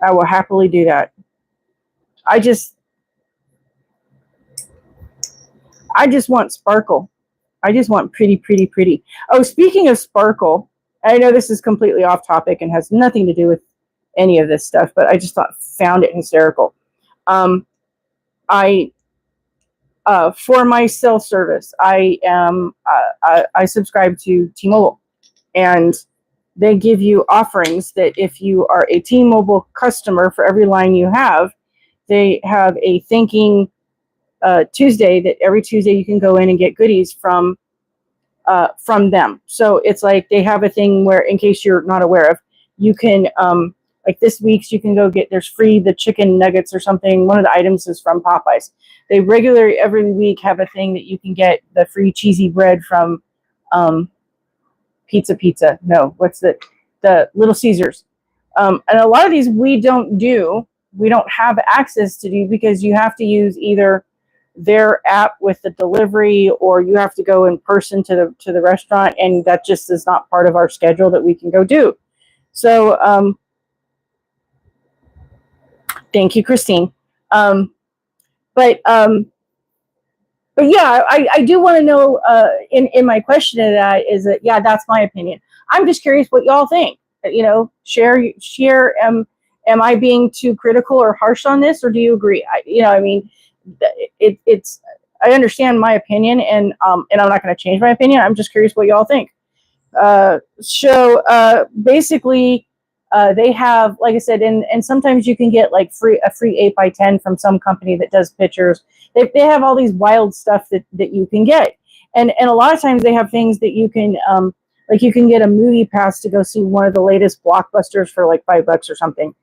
I will happily do that. I just want sparkle. I just want pretty, pretty, pretty. Oh, speaking of sparkle, I know this is completely off topic and has nothing to do with any of this stuff, but I just found it hysterical. For my cell service, I subscribe to T-Mobile, and they give you offerings that if you are a T-Mobile customer for every line you have, they have a thanking Tuesday that every Tuesday you can go in and get goodies from them. So it's like they have a thing where, in case you're not aware of, you can like this week's you can go get, there's free the chicken nuggets or something. One of the items is from Popeyes. They regularly every week have a thing that you can get the free cheesy bread from Pizza. No, what's the Little Caesars. And a lot of these we don't have access to do because you have to use either their app with the delivery or you have to go in person to the restaurant, and that just is not part of our schedule that we can go do. So thank you, Christine. But yeah, I do want to know in my question to that is that, yeah, that's my opinion. I'm just curious what y'all think. Share. Am I being too critical or harsh on this, or do you agree? It's I understand my opinion, and I'm not going to change my opinion. I'm just curious what y'all think. Basically, they have, like I said, and sometimes you can get like a free 8x10 from some company that does pictures. They have all these wild stuff that you can get, and a lot of times they have things that you can like you can get a movie pass to go see one of the latest blockbusters for like $5 or something.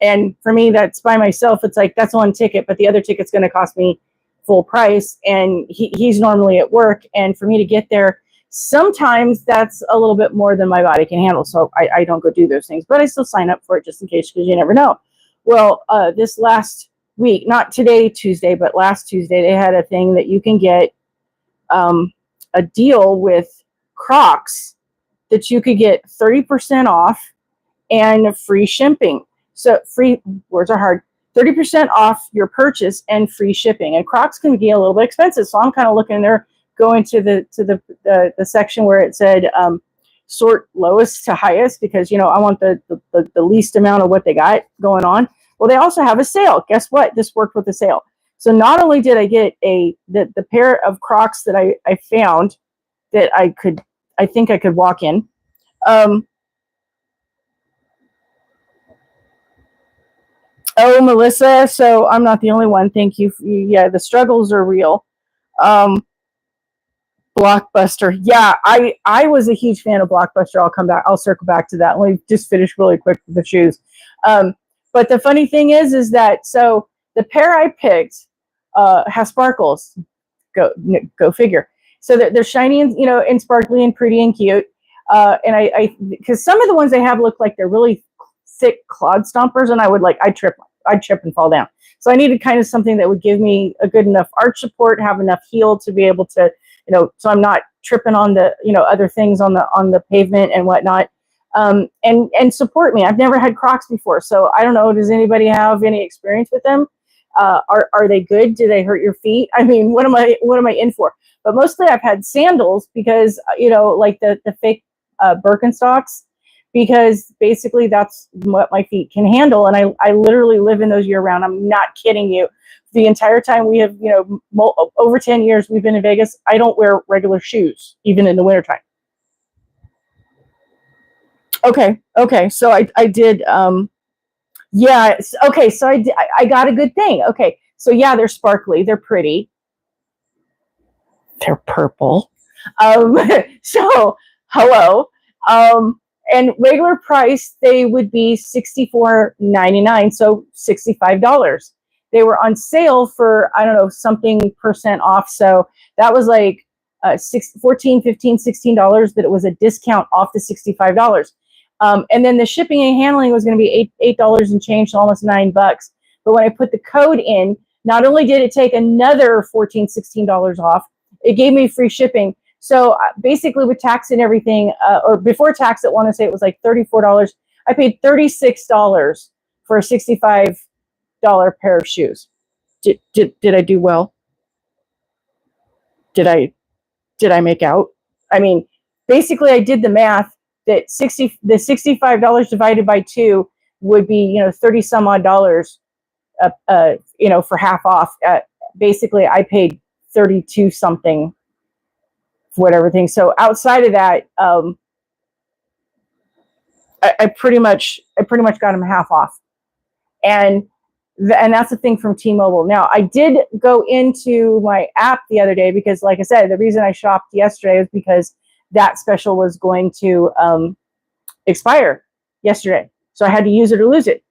And for me, that's by myself. It's like, that's one ticket, but the other ticket's going to cost me full price. And he's normally at work. And for me to get there, Sometimes that's a little bit more than my body can handle, so I don't go do those things, but I still sign up for it just in case, because you never know. Well, this last week, not today, Tuesday, but last Tuesday, they had a thing that you can get a deal with Crocs that you could get 30% off and free shipping. So free, words are hard, 30% off your purchase and free shipping. And Crocs can be a little bit expensive, so I'm kind of looking there, going to the section where it said sort lowest to highest, because I want the least amount of what they got going on. Well, they also have a sale. Guess what? This worked with the sale. So not only did I get the pair of Crocs that I found that I think I could walk in. Oh, Melissa, so I'm not the only one. Thank you. Yeah, the struggles are real. Blockbuster. Yeah, I was a huge fan of Blockbuster. I'll circle back to that. Let me just finish really quick with the shoes. But the funny thing is that, so the pair I picked has sparkles. Go figure. So they're shiny and and sparkly and pretty and cute. And I because some of the ones they have look like they're really thick clod stompers, and I'd trip and fall down. So I needed kind of something that would give me a good enough arch support, have enough heel to be able to, so I'm not tripping on the, other things on the pavement and whatnot, and support me. I've never had Crocs before, so I don't know. Does anybody have any experience with them? Are they good? Do they hurt your feet? I mean, what am I in for? But mostly I've had sandals because, like the fake Birkenstocks, because basically that's what my feet can handle. And I literally live in those year round. I'm not kidding you. The entire time we have, over 10 years we've been in Vegas, I don't wear regular shoes, even in the wintertime. Okay. So I did, yeah. Okay. So I got a good thing. Okay. So yeah, they're sparkly.Ey're pretty. They're purple. So hello. And regular price, they would be $64.99, so $65. They were on sale for, I don't know, something percent off. So that was like $14, $15, $16 that it was a discount off the $65. And then the shipping and handling was going to be $8 and change, so almost $9. But when I put the code in, not only did it take another $14, $16 off, it gave me free shipping. So basically with tax and everything, or before tax, I want to say it was like $34. I paid $36 for a $65 pair of shoes. Did I do well? Did I make out? I mean, basically I did the math that the $65 divided by 2 would be, 30 some odd dollars, for half off. Basically I paid 32 something for whatever thing. So outside of that, I pretty much got them half off. And that's the thing from T-Mobile. Now, I did go into my app the other day because, like I said, the reason I shopped yesterday was because that special was going to expire yesterday. So I had to use it or lose it.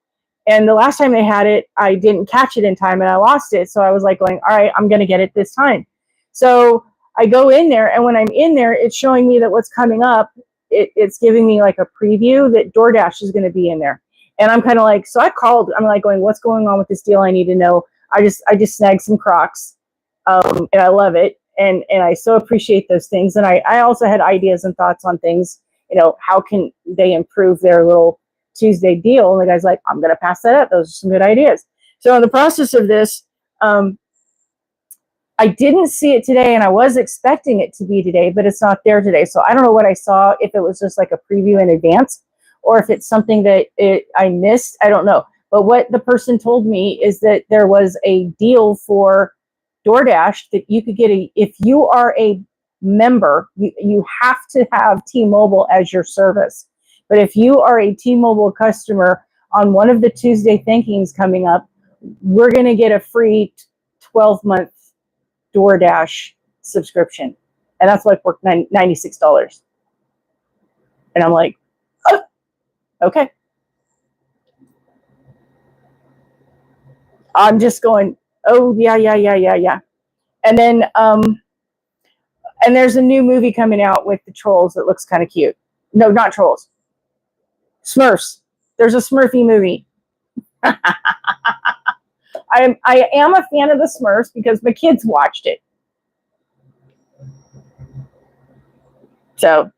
And the last time they had it, I didn't catch it in time and I lost it. So I was like going, all right, I'm going to get it this time. So I go in there, and when I'm in there, it's showing me that what's coming up, it's giving me like a preview that DoorDash is going to be in there. And I'm kind of like, so I called, I'm like going, what's going on with this deal? I need to know. I just snagged some Crocs, and I love it. And I so appreciate those things. And I also had ideas and thoughts on things, how can they improve their little Tuesday deal? And the guy's like, I'm going to pass that up. Those are some good ideas. So in the process of this, I didn't see it today, and I was expecting it to be today, but it's not there today. So I don't know what I saw, if it was just like a preview in advance, or if it's something that I missed. I don't know. But what the person told me is that there was a deal for DoorDash that you could get if you are a member, you have to have T-Mobile as your service. But if you are a T-Mobile customer on one of the Tuesday Thinkings coming up, we're going to get a free 12-month DoorDash subscription. And that's like worth $96. And I'm like, oh, okay. I'm just going, oh, yeah. And then And there's a new movie coming out with the trolls that looks kind of cute. No, not trolls. Smurfs. There's a Smurfy movie. I am a fan of the Smurfs because my kids watched it. So,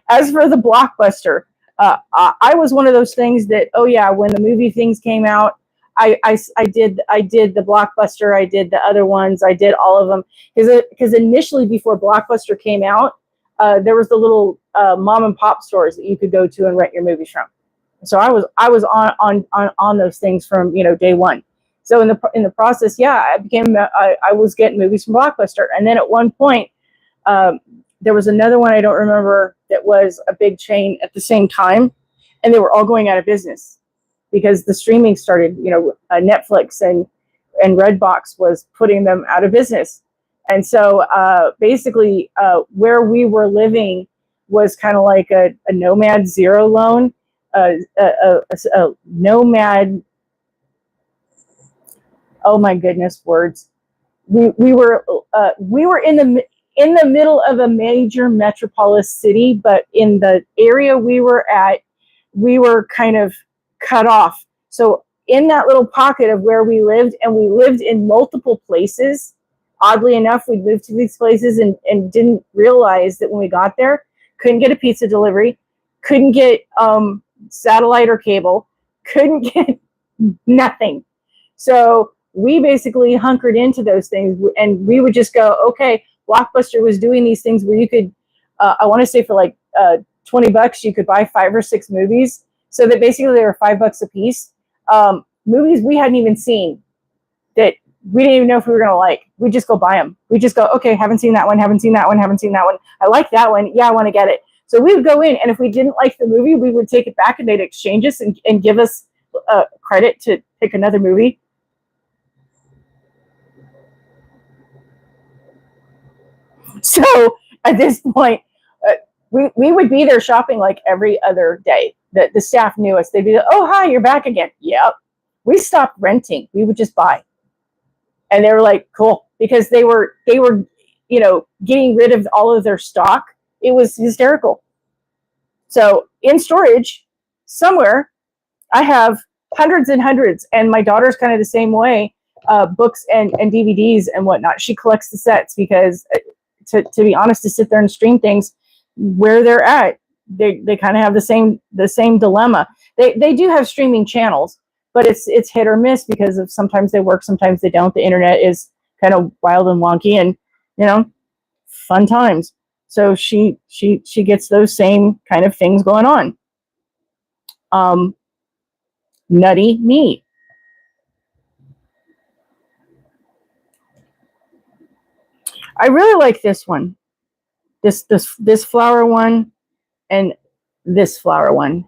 as for the Blockbuster, I was one of those things that, oh yeah, when the movie things came out, I did the Blockbuster, I did the other ones, I did all of them because initially before Blockbuster came out, there was the little mom and pop stores that you could go to and rent your movies from. So I was on those things from day one. So in the process, yeah, I was getting movies from Blockbuster, and then at one point. There was another one I don't remember that was a big chain at the same time, and they were all going out of business because the streaming started. Netflix and Redbox was putting them out of business, and so basically, where we were living was kind of like a nomad zero loan, a nomad. Oh my goodness, words. We were in the middle of a major metropolis city, but in the area we were at, we were kind of cut off. So in that little pocket of where we lived, and we lived in multiple places, oddly enough, we moved to these places and didn't realize that when we got there, couldn't get a pizza delivery, couldn't get satellite or cable, couldn't get nothing. So we basically hunkered into those things, and we would just go, okay, Blockbuster was doing these things where you could, I want to say for like $20, you could buy 5 or 6 movies. So that basically they were $5 a piece. Movies we hadn't even seen that we didn't even know if we were going to like. We just go buy them. We just go, okay, haven't seen that one, haven't seen that one, haven't seen that one. I like that one. Yeah, I want to get it. So we would go in, and if we didn't like the movie, we would take it back, and they'd exchange us and give us credit to pick another movie. So at this point, we would be there shopping like every other day. The staff knew us. They'd be like, oh, hi, you're back again. Yep. We stopped renting. We would just buy. And they were like, cool, because they were getting rid of all of their stock. It was hysterical. So in storage somewhere, I have hundreds and hundreds, and my daughter's kind of the same way, books and DVDs and whatnot. She collects the sets because to be honest, to sit there and stream things where they're at, they kind of have the same dilemma. They do have streaming channels, but it's hit or miss because of sometimes they work, sometimes they don't. The internet is kind of wild and wonky, and fun times. So she gets those same kind of things going on. Nutty me. I really like this one. This flower one and this flower one.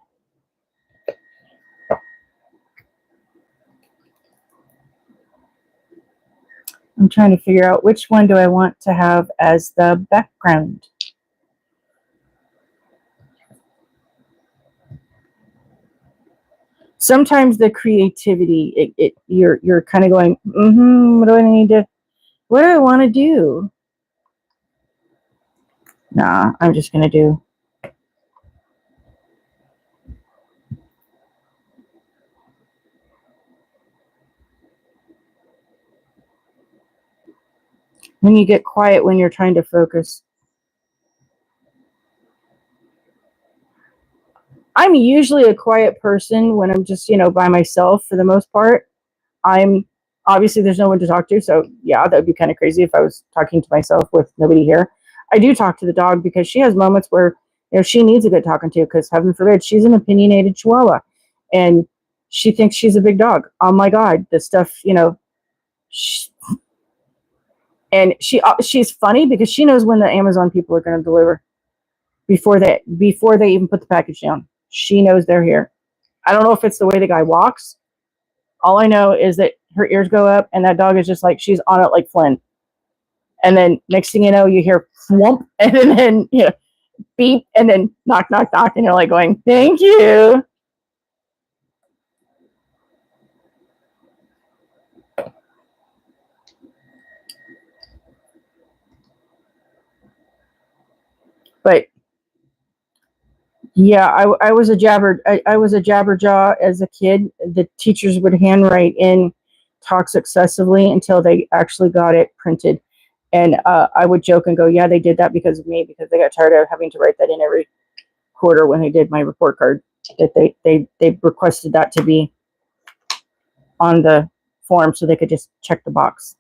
I'm trying to figure out which one do I want to have as the background. Sometimes the creativity, you're kind of going, what do I want to do? Nah, I'm just going to do. When you get quiet when you're trying to focus. I'm usually a quiet person when I'm just, by myself for the most part. I'm obviously there's no one to talk to. So yeah, that would be kind of crazy if I was talking to myself with nobody here. I do talk to the dog because she has moments where, she needs a good talking to, because heaven forbid, she's an opinionated Chihuahua and she thinks she's a big dog. Oh my God, this stuff, and she's funny because she knows when the Amazon people are going to deliver before they even put the package down. She knows they're here. I don't know if it's the way the guy walks. All I know is that her ears go up, and that dog is just like, she's on it like Flynn. And then next thing you know, you hear whomp, and then beep, and then knock, knock, knock, and you're like going, thank you. But yeah, I was a I was a jabberjaw as a kid. The teachers would handwrite in talk successively until they actually got it printed. And I would joke and go, yeah, they did that because of me, because they got tired of having to write that in every quarter when they did my report card, that they requested that to be on the form so they could just check the box.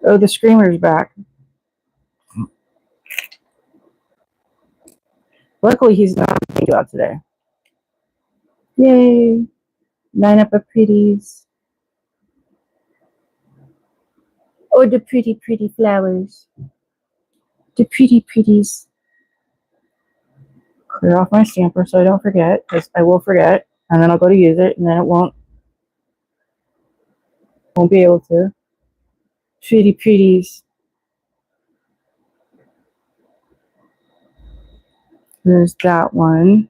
Oh, the screamer's back. Luckily, he's not going to go out today. Yay! Line up of pretties. Oh, the pretty, pretty flowers. The pretty, pretties. Clear off my stamper so I don't forget, because I will forget, and then I'll go to use it, and then it won't be able to. Pretty, pretties. There's that one.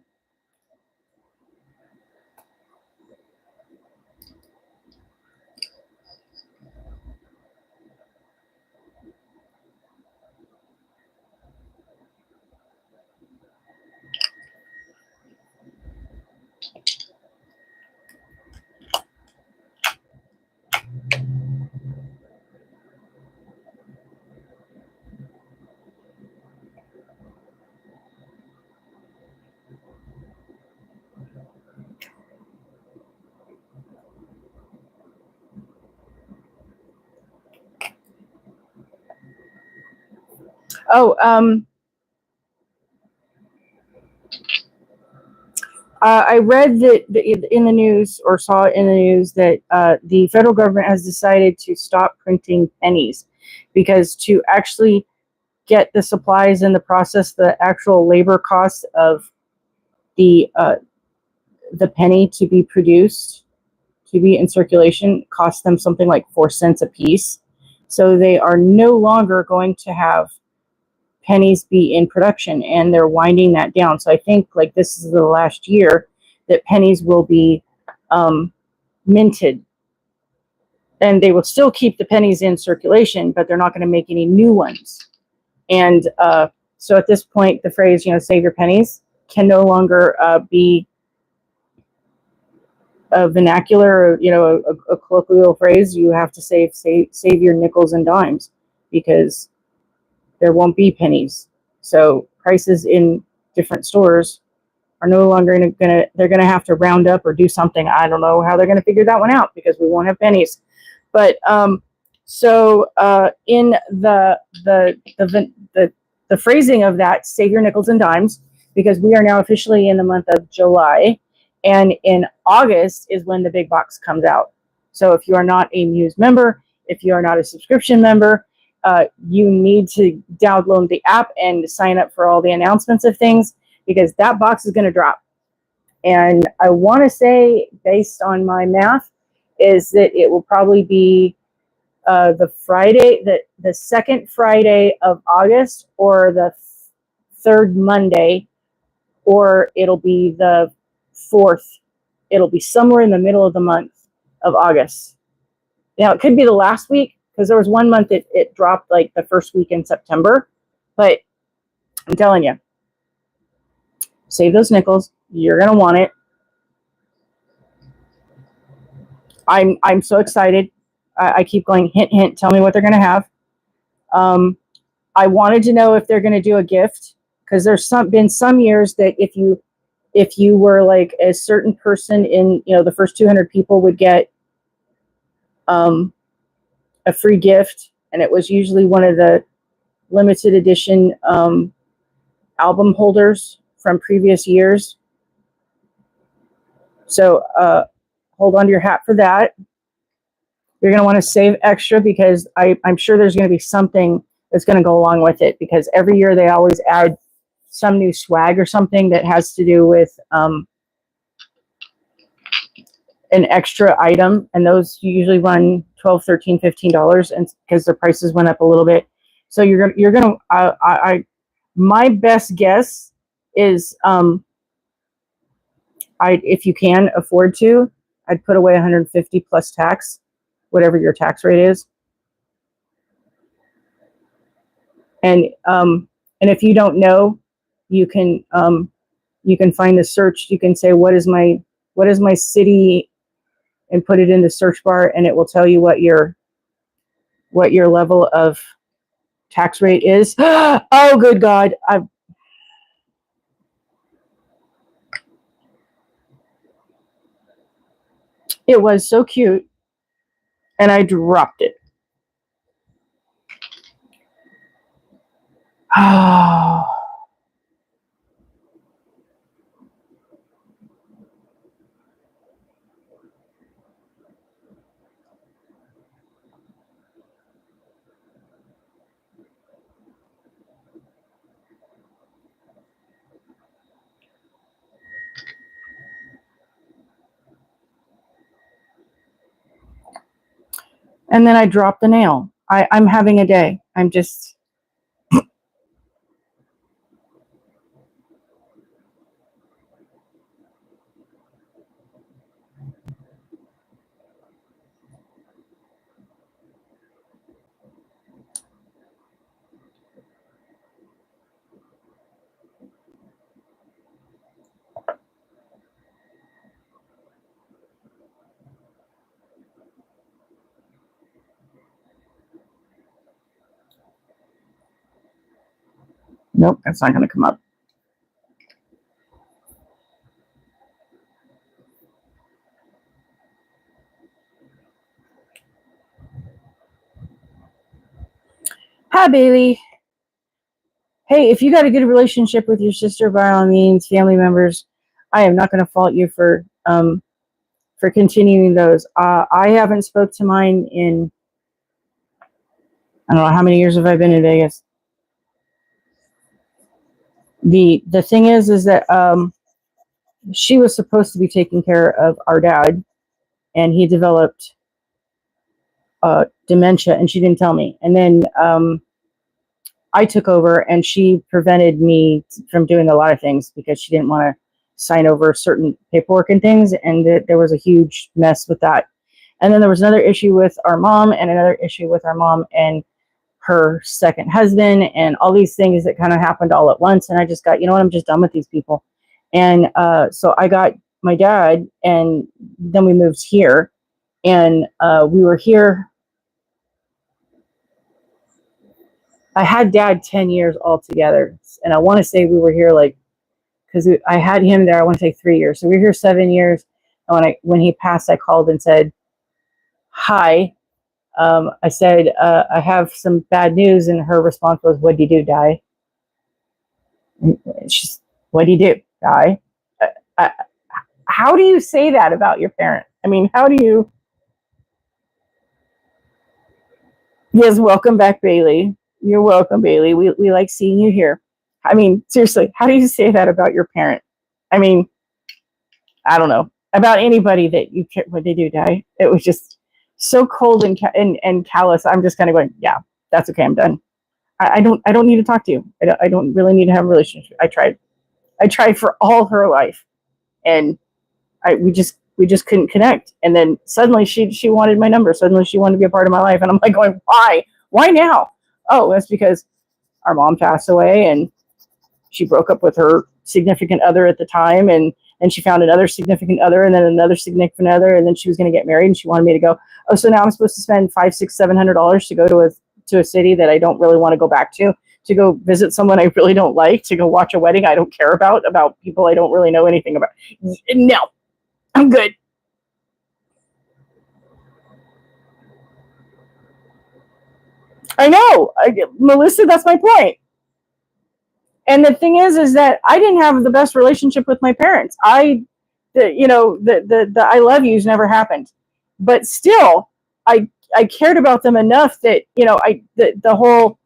Oh, I read that in the news, or saw in the news, that the federal government has decided to stop printing pennies, because to actually get the supplies in the process, the actual labor cost of the penny to be produced, to be in circulation, cost them something like 4 cents a piece. So they are no longer going to have pennies be in production, and they're winding that down. So I think like this is the last year that pennies will be minted, and they will still keep the pennies in circulation, but they're not going to make any new ones. And so at this point, the phrase, save your pennies, can no longer be a vernacular, a colloquial phrase. You have to save your nickels and dimes, because there won't be pennies. So prices in different stores are no longer they're going to have to round up or do something. I don't know how they're going to figure that one out, because we won't have pennies. But so in the phrasing of that, save your nickels and dimes, because we are now officially in the month of July, and in August is when the big box comes out. So if you are not a Muse member, if you are not a subscription member, you need to download the app and sign up for all the announcements of things, because that box is going to drop. And I want to say, based on my math, is that it will probably be the Friday, the second Friday of August, or the third Monday, or it'll be the fourth. It'll be somewhere in the middle of the month of August. Now, it could be the last week, because there was one month it dropped like the first week in September. But I'm telling you, save those nickels. You're going to want it. I'm so excited. I keep going, hint, hint, tell me what they're going to have. I wanted to know if they're going to do a gift, because there's been some years that if you were like a certain person in, the first 200 people would get a free gift, and it was usually one of the limited edition album holders from previous years. So hold on to your hat for that. You're going to want to save extra, because I'm sure there's going to be something that's going to go along with it, because every year they always add some new swag or something that has to do with an extra item, and those usually run $12, $13, $15, and because the prices went up a little bit. So you're gonna my best guess is if you can afford to, I'd put away 150 plus tax, whatever your tax rate is. And if you don't know, you can find the search. You can say what is my city, and put it in the search bar, and it will tell you what your level of tax rate is. Oh, good God! It was so cute, and I dropped it. Oh. And then I dropped the nail. I'm having a day. I'm just. Nope, that's not going to come up. Hi, Bailey. Hey, if you got a good relationship with your sister, by all means, family members, I am not going to fault you for continuing those. I haven't spoke to mine in, I don't know how many years have I been in Vegas. The thing is that she was supposed to be taking care of our dad, and he developed dementia, and she didn't tell me. And then I took over, and she prevented me from doing a lot of things because she didn't want to sign over certain paperwork and things, and there was a huge mess with that. And then there was another issue with our mom, and another issue with our mom and her second husband, and all these things that kind of happened all at once. And I just got, you know what, I'm just done with these people. And so I got my dad, and then we moved here, and we were here. I had dad 10 years altogether, and I want to say we were here because I had him there, I want to say 3 years. So we were here 7 years. And when he passed, I called and said, hi. I said, I have some bad news. And her response was, what'd you do, die? She's, what'd you do, die? How do you say that about your parent? I mean, how do you? Yes, welcome back, Bailey. You're welcome, Bailey. We like seeing you here. I mean, seriously, how do you say that about your parent? I mean, I don't know about anybody that you care what they do, die. It was just so cold and callous. I'm just kind of going, yeah, that's okay. I'm done. I don't need to talk to you. I don't really need to have a relationship. I tried for all her life, and we just couldn't connect. And then suddenly she wanted my number. Suddenly she wanted to be a part of my life, and I'm like going, why now? Oh, that's because our mom passed away, and she broke up with her significant other at the time, and she found another significant other, and then another significant other, and then she was going to get married, and she wanted me to go. Oh, so now I'm supposed to spend $500, $600, $700 to go to a city that I don't really want to go back to go visit someone I really don't like, to go watch a wedding I don't care about people I don't really know anything about. No, I'm good. I know, Melissa, that's my point. And the thing is that I didn't have the best relationship with my parents. The I love yous never happened, but still, I cared about them enough that the whole,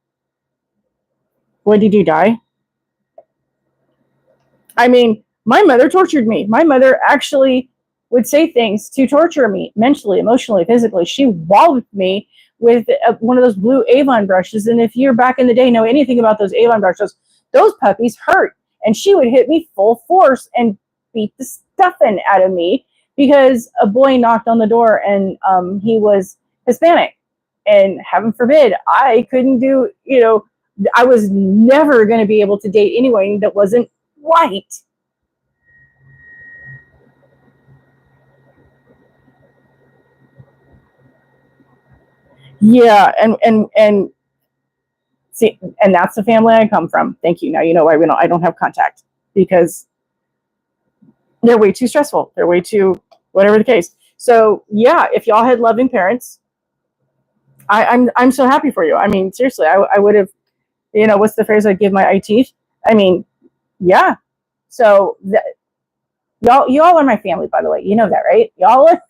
when did you die? I mean, my mother tortured me. My mother actually would say things to torture me mentally, emotionally, physically. She walloped me with one of those blue Avon brushes. And if you're back in the day, know anything about those Avon brushes, those puppies hurt. And she would hit me full force and beat the stuffing out of me because a boy knocked on the door, and he was Hispanic. And heaven forbid, I couldn't do, I was never going to be able to date anyone that wasn't white. Yeah, and see, and that's the family I come from. Thank you. Now you know why I don't have contact, because they're way too stressful. They're way too whatever the case. So yeah, if y'all had loving parents, I'm so happy for you. I mean, seriously, I would have, what's the phrase? I'd give my eye teeth. I mean, yeah. So y'all are my family, by the way. You know that, right? Y'all are.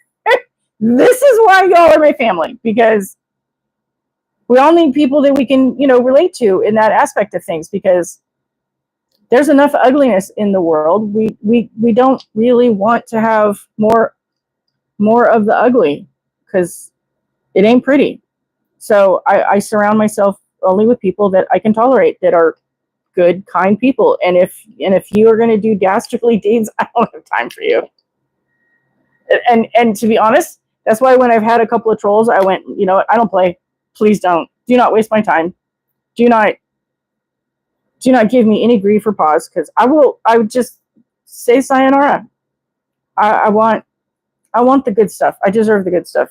This is why y'all are my family, because we all need people that we can, relate to in that aspect of things, because there's enough ugliness in the world. We don't really want to have more of the ugly, because it ain't pretty. So I surround myself only with people that I can tolerate, that are good, kind people. And if you are going to do dastardly deeds, I don't have time for you. And to be honest, that's why when I've had a couple of trolls, I went, you know what, I don't play. Please don't. Do not waste my time. Do not give me any grief or pause, because I would just say sayonara. I want the good stuff. I deserve the good stuff.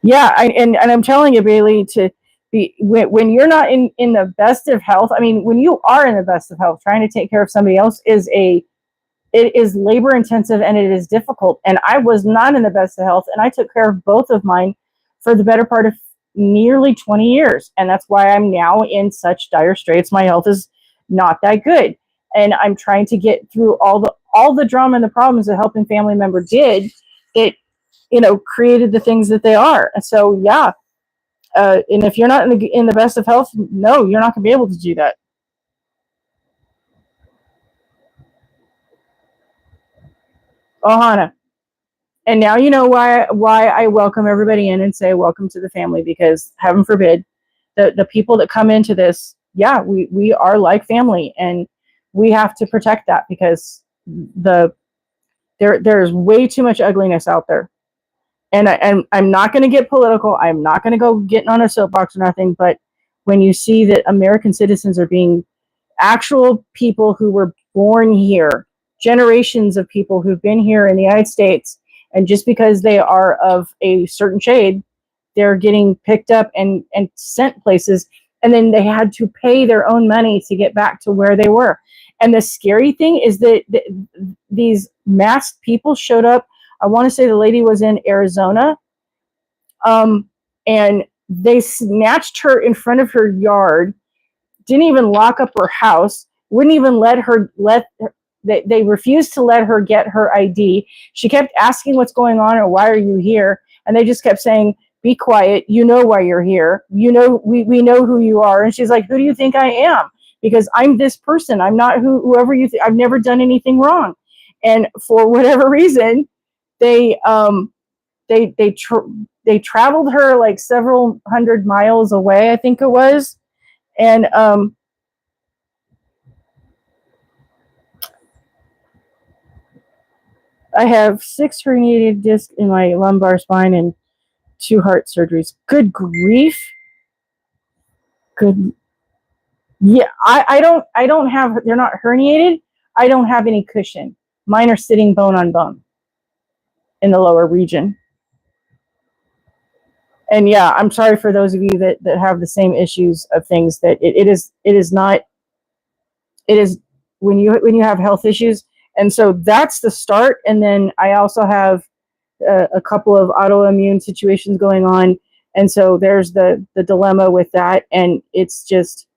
Yeah, and I'm telling you, Bailey, to be when you're not in the best of health. I mean, when you are in the best of health, trying to take care of somebody else it is labor intensive, and it is difficult. And I was not in the best of health, and I took care of both of mine for the better part of nearly 20 years. And that's why I'm now in such dire straits. My health is not that good. And I'm trying to get through all the drama and the problems a helping family member did that, created the things that they are. And so, yeah. And if you're not in the best of health, no, you're not going to be able to do that. Ohana. And now you know why I welcome everybody in and say welcome to the family, because heaven forbid the people that come into this, yeah, we are like family, and we have to protect that, because there's way too much ugliness out there. And I'm not going to get political. I'm not going to go getting on a soapbox or nothing. But when you see that American citizens are being actual people who were born here, generations of people who've been here in the United States, and just because they are of a certain shade, they're getting picked up and sent places, and then they had to pay their own money to get back to where they were. And the scary thing is that these masked people showed up. I want to say the lady was in Arizona, and they snatched her in front of her yard, didn't even lock up her house, wouldn't even they refused to let her get her ID. She kept asking what's going on or why are you here? And they just kept saying, be quiet. You know why you're here. We know who you are. And she's like, who do you think I am? Because I'm this person. I'm not whoever you think. I've never done anything wrong. And for whatever reason, they traveled her like several hundred miles away, I think it was. And I have 6 herniated discs in my lumbar spine and 2 heart surgeries. Good grief. Good. Yeah, I don't have, they're not herniated. I don't have any cushion. Mine are sitting bone on bone in the lower region. And yeah, I'm sorry for those of you that have the same issues of things, that it is not, it is when you have health issues. And so that's the start. And then I also have a couple of autoimmune situations going on. And so there's the dilemma with that. And it's just,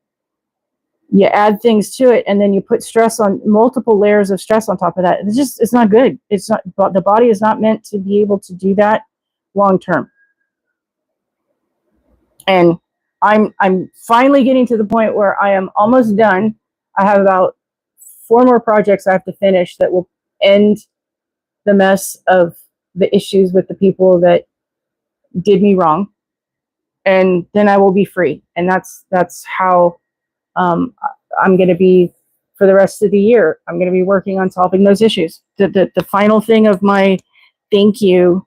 you add things to it, and then you put stress on, multiple layers of stress on top of that. It's not good. It's not, the body is not meant to be able to do that long term. And I'm finally getting to the point where I am almost done. I have about 4 more projects I have to finish that will end the mess of the issues with the people that did me wrong. And then I will be free. And that's how I'm going to be for the rest of the year. I'm going to be working on solving those issues. The final thing of my Thank you.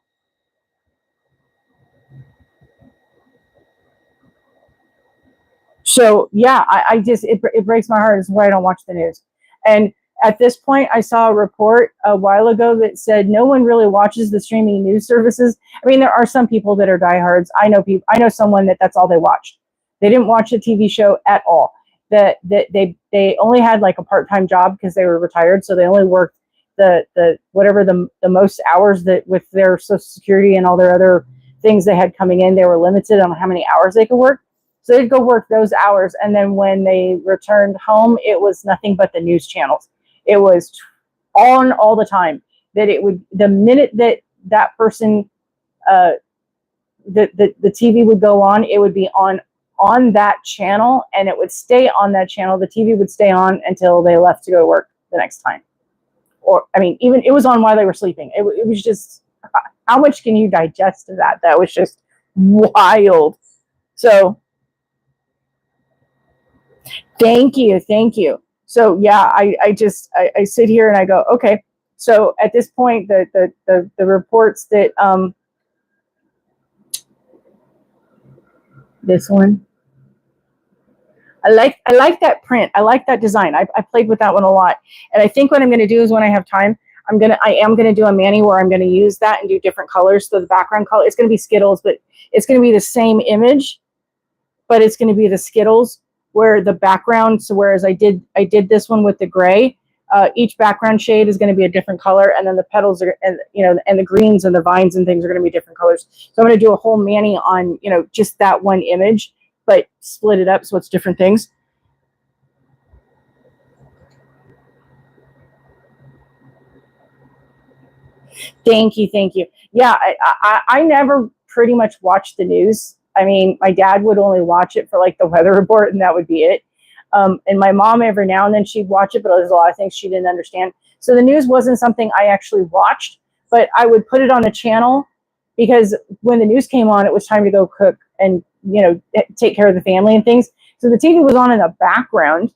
So yeah, I just it breaks my heart. Is why I don't watch the news. And at this point, I saw a report a while ago that said no one really watches the streaming news services. I mean, there are some people that are diehards. I know people. I know someone that's all they watched. They didn't watch the TV show at all. That they only had like a part-time job because they were retired, so they only worked the whatever the most hours that with their Social Security and all their other things they had coming in. They were limited on how many hours they could work. So they'd go work those hours, and then when they returned home, it was nothing but the news channels. It was on all the time. That it would, the minute that that person, the TV would go on, it would be on that channel, and it would stay on that channel. The TV would stay on until they left to go to work the next time. Or, I mean, even it was on while they were sleeping. It was just, how much can you digest of that? That was just wild. So, thank you. Thank you. So yeah, I sit here and I go, okay. So at this point, the reports that, this one, I like that print. I like that design. I played with that one a lot. And I think what I'm going to do is when I have time, I am going to do a mani where I'm going to use that and do different colors. So the background color, it's going to be Skittles, but it's going to be the same image, but it's going to be the Skittles where the background. So whereas I did this one with the gray, each background shade is going to be a different color, and then the petals are, and and the greens and the vines and things are going to be different colors. So I'm going to do a whole mani on just that one image, but split it up so it's different things. Thank you, thank you. Yeah, I never pretty much watched the news. I mean, my dad would only watch it for like the weather report, and that would be it. And my mom, every now and then, she'd watch it, but there's a lot of things she didn't understand. So the news wasn't something I actually watched, but I would put it on a channel because when the news came on, it was time to go cook and take care of the family and things. So the TV was on in the background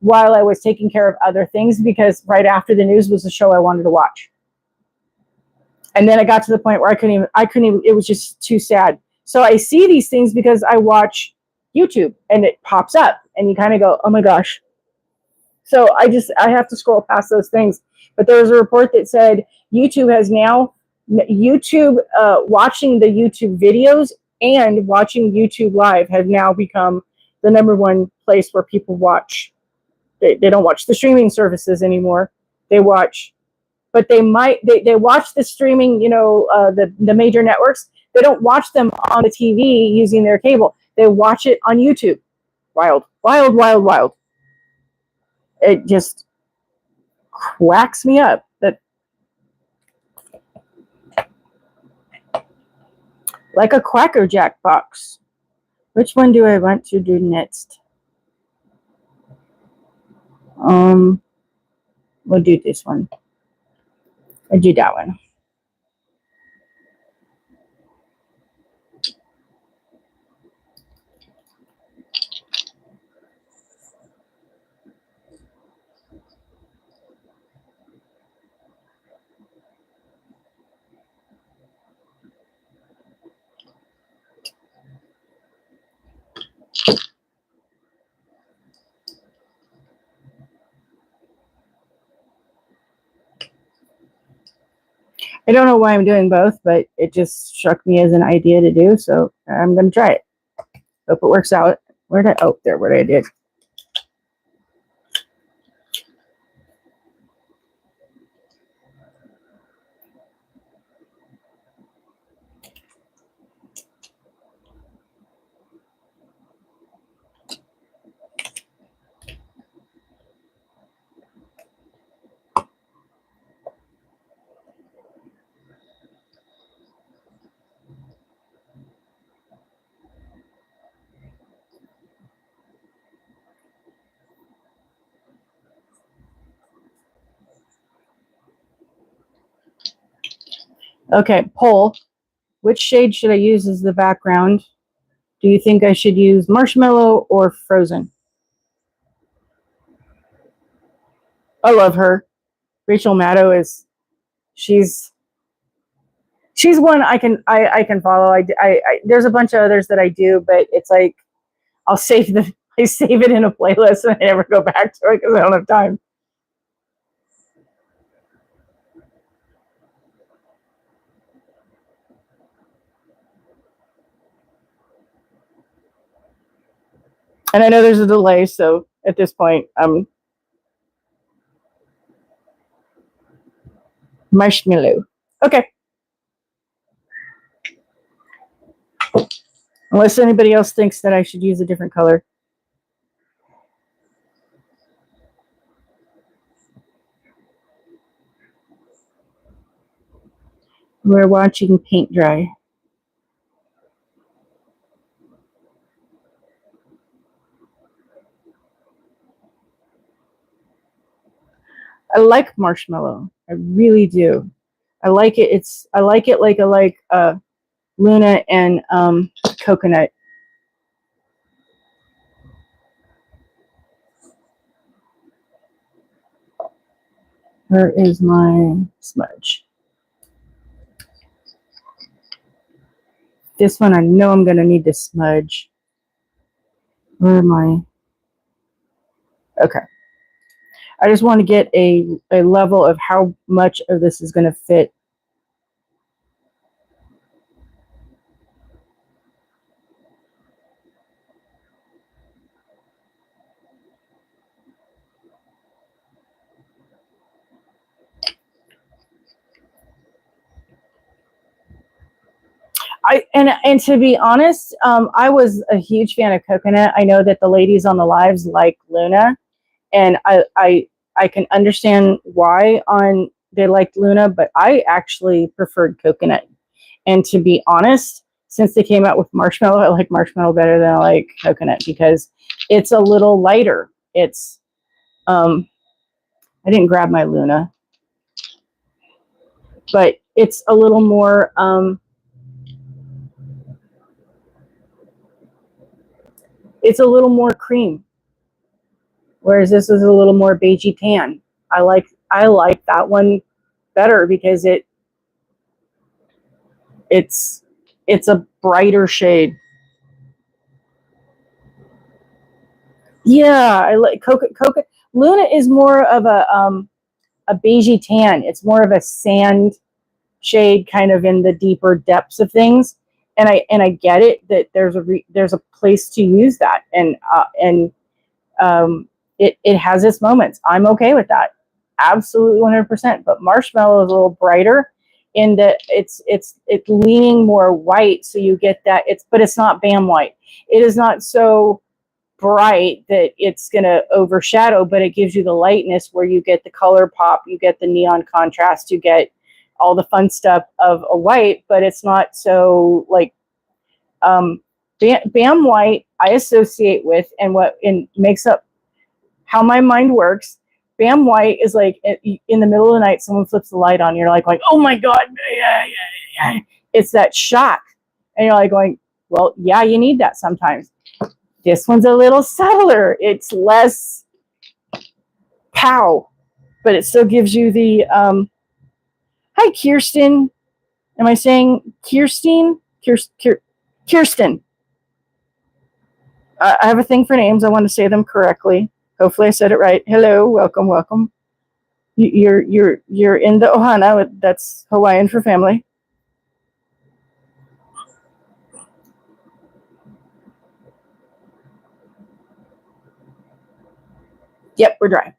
while I was taking care of other things, because right after the news was the show I wanted to watch. And then I got to the point where I couldn't even, it was just too sad. So I see these things because I watch YouTube and it pops up and you kind of go, oh my gosh. So I have to scroll past those things. But there was a report that said YouTube has now, watching the YouTube videos and watching YouTube Live have now become the #1 place where people watch. They don't watch the streaming services anymore. They watch, but they watch the streaming, the major networks. They don't watch them on the TV using their cable. They watch it on YouTube. Wild, wild, wild, wild. It just quacks me up. That, like a Quacker Jack box. Which one do I want to do next? We'll do this one. I'll do that one. I don't know why I'm doing both, but it just struck me as an idea to do, so I'm going to try it. Hope it works out. Where did I, oh, there, what I did. Okay, poll. Which shade should I use as the background? Do you think I should use marshmallow or frozen? I love her. Rachel Maddow she's She's one I can follow. There's a bunch of others that I do, but it's like I'll save I save it in a playlist and I never go back to it because I don't have time. And I know there's a delay, so at this point, marshmallow. Okay. Unless anybody else thinks that I should use a different color. We're watching paint dry. I like marshmallow. I really do. I like it. I like it like Luna and coconut. Where is my smudge? This one I know I'm going to need to smudge. Where am I? Okay. I just want to get a level of how much of this is going to fit. And to be honest, I was a huge fan of coconut. I know that the ladies on the lives like Luna, and I can understand why they liked Luna, but I actually preferred coconut. And to be honest, since they came out with marshmallow, I like marshmallow better than I like coconut because it's a little lighter. It's I didn't grab my Luna, but it's a little more it's a little more cream, whereas this is a little more beigey tan. I like that one better because it's a brighter shade. Yeah, I like coca. Luna is more of a beigey tan. It's more of a sand shade, kind of in the deeper depths of things. And I get it that there's a place to use that, and it has its moments. I'm okay with that, absolutely 100%. But marshmallow is a little brighter in that it's leaning more white, so you get that. But it's not Bam white. It is not so bright that it's going to overshadow, but it gives you the lightness where you get the color pop, you get the neon contrast, you get all the fun stuff of a white, but it's not so like Bam white I associate with, and what makes up how my mind works. Bam white is like in the middle of the night, someone flips the light on, you're like oh my god, yeah, yeah, yeah. It's that shock, and you're like going, well, yeah, you need that sometimes. This one's a little subtler. It's less pow, but it still gives you the hi Kirsten. Am I saying Kirsten? Kirsten. I have a thing for names. I want to say them correctly. Hopefully I said it right. Hello, welcome, welcome. You're in the Ohana. That's Hawaiian for family. Yep, we're dry.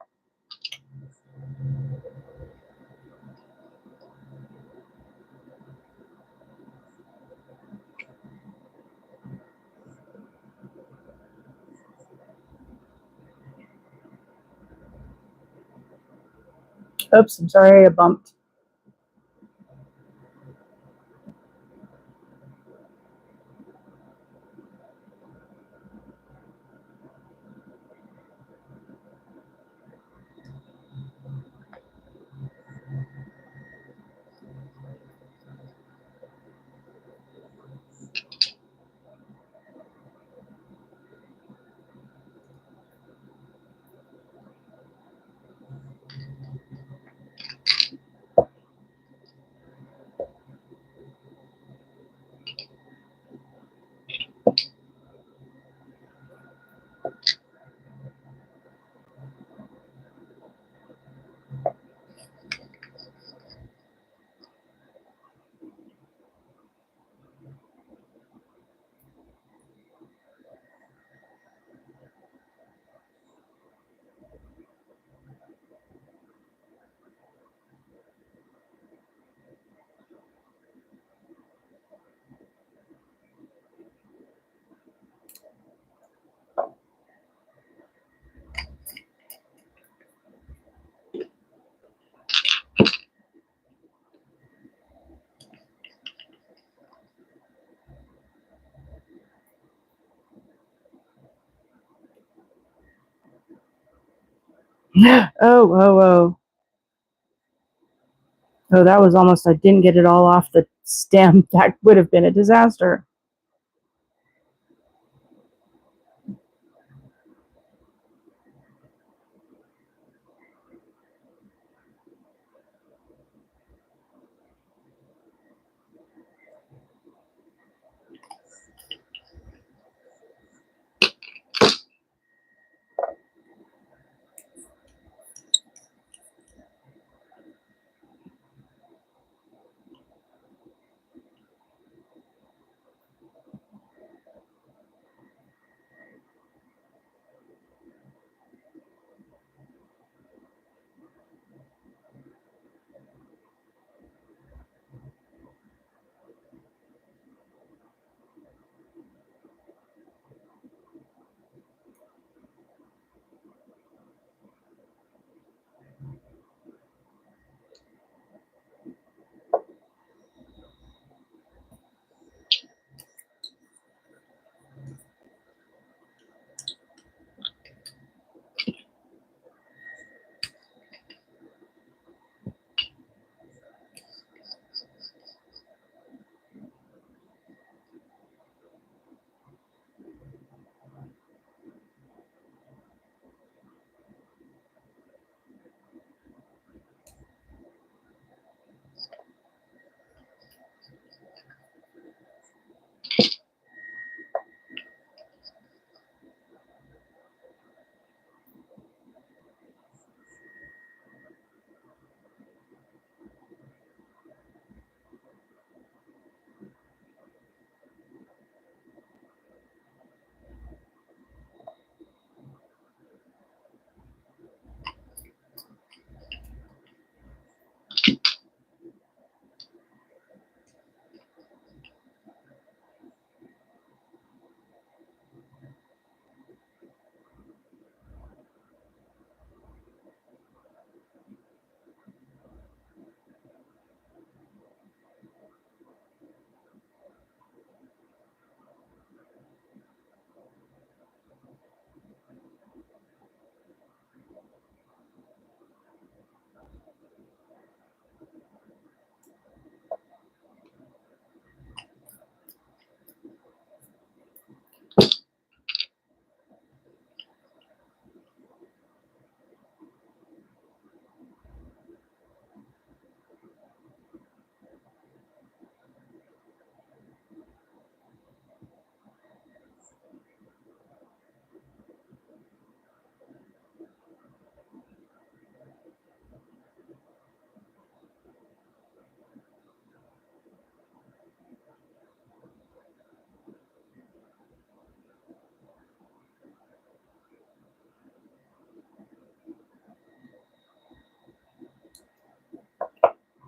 Oops, I'm sorry I bumped. Oh. Oh, that was almost, I didn't get it all off the stem. That would have been a disaster.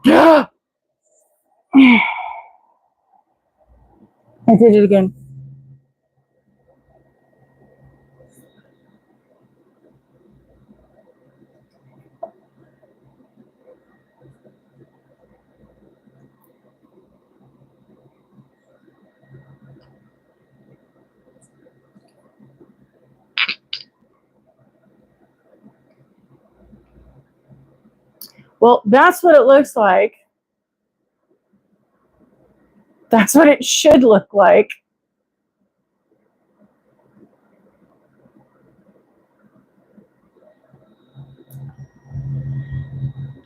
I did it again. Well, that's what it looks like. That's what it should look like.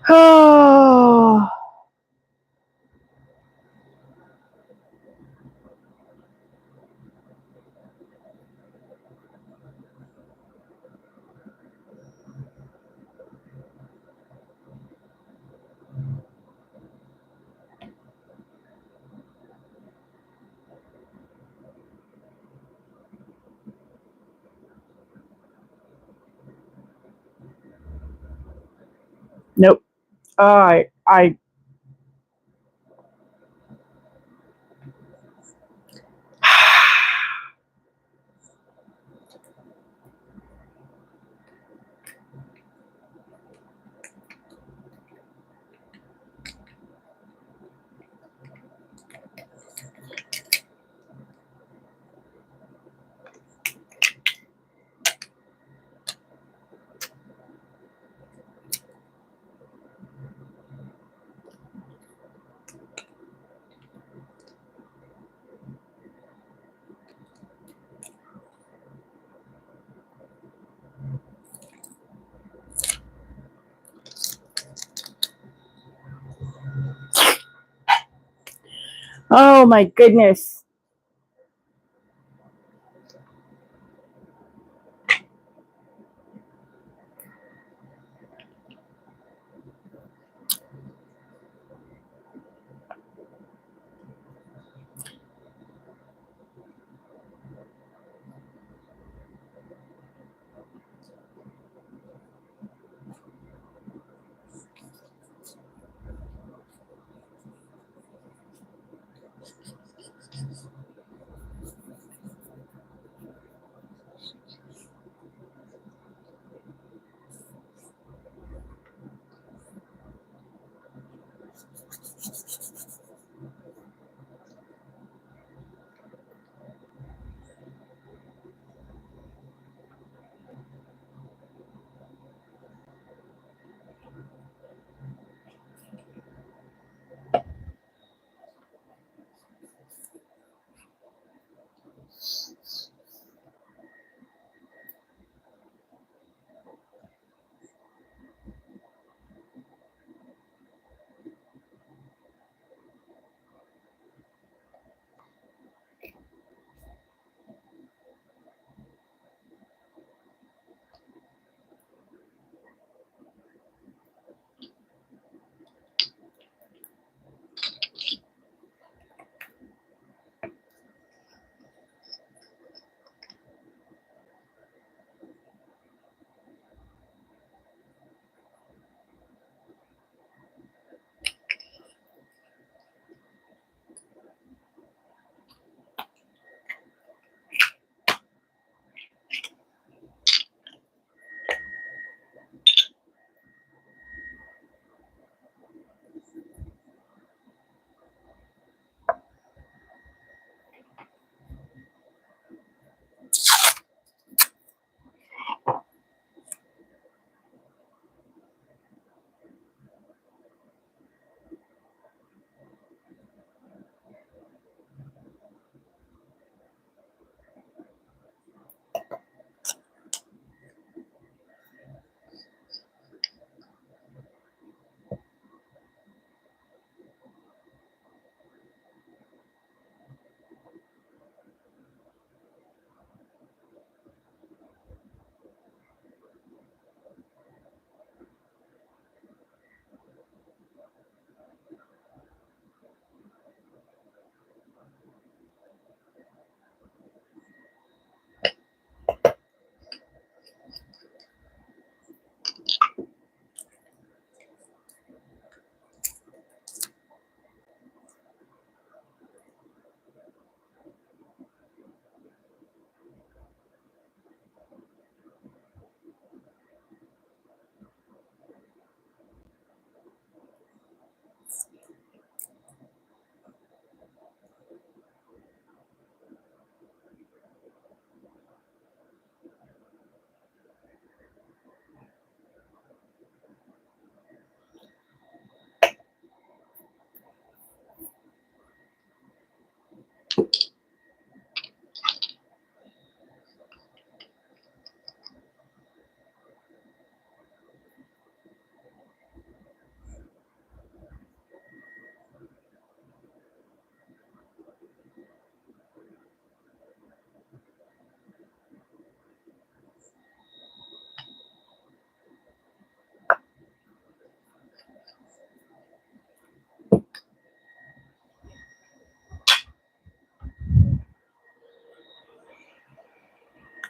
Oh. Nope. I Oh my goodness.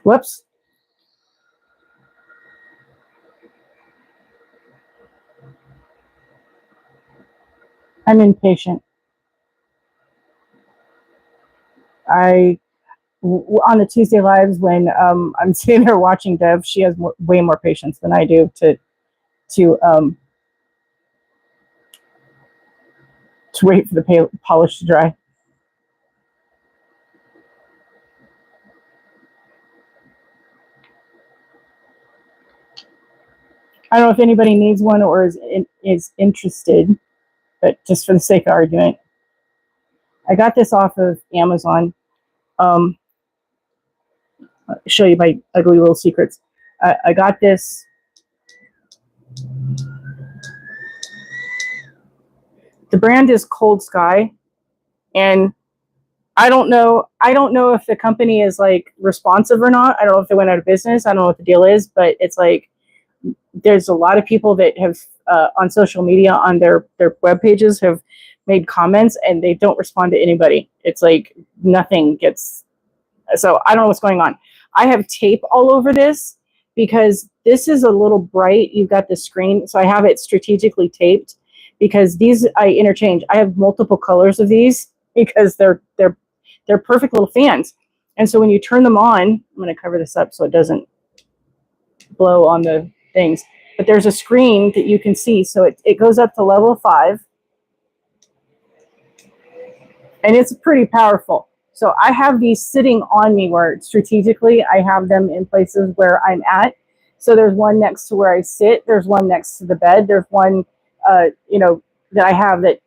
Whoops. I'm impatient. I on the Tuesday lives when I'm sitting there watching Dev, she has way more patience than I do to to wait for the polish to dry. I don't know if anybody needs one or is interested, but just for the sake of argument, I got this off of Amazon. Um, I'll show you my ugly little secrets. I got this. The brand is Cold Sky. And I don't know if the company is like responsive or not. I don't know if they went out of business. I don't know what the deal is, but it's like there's a lot of people that have on social media on their web pages have made comments and they don't respond to anybody. It's like nothing gets. So I don't know what's going on. I have tape all over this because this is a little bright. You've got the screen, so I have it strategically taped because these I interchange. I have multiple colors of these because they're perfect little fans. And so when you turn them on, I'm going to cover this up so it doesn't blow on the things. But there's a screen that you can see. So it goes up to level 5. And it's pretty powerful. So I have these sitting on me where strategically I have them in places where I'm at. So there's one next to where I sit. There's one next to the bed. There's one, that I have that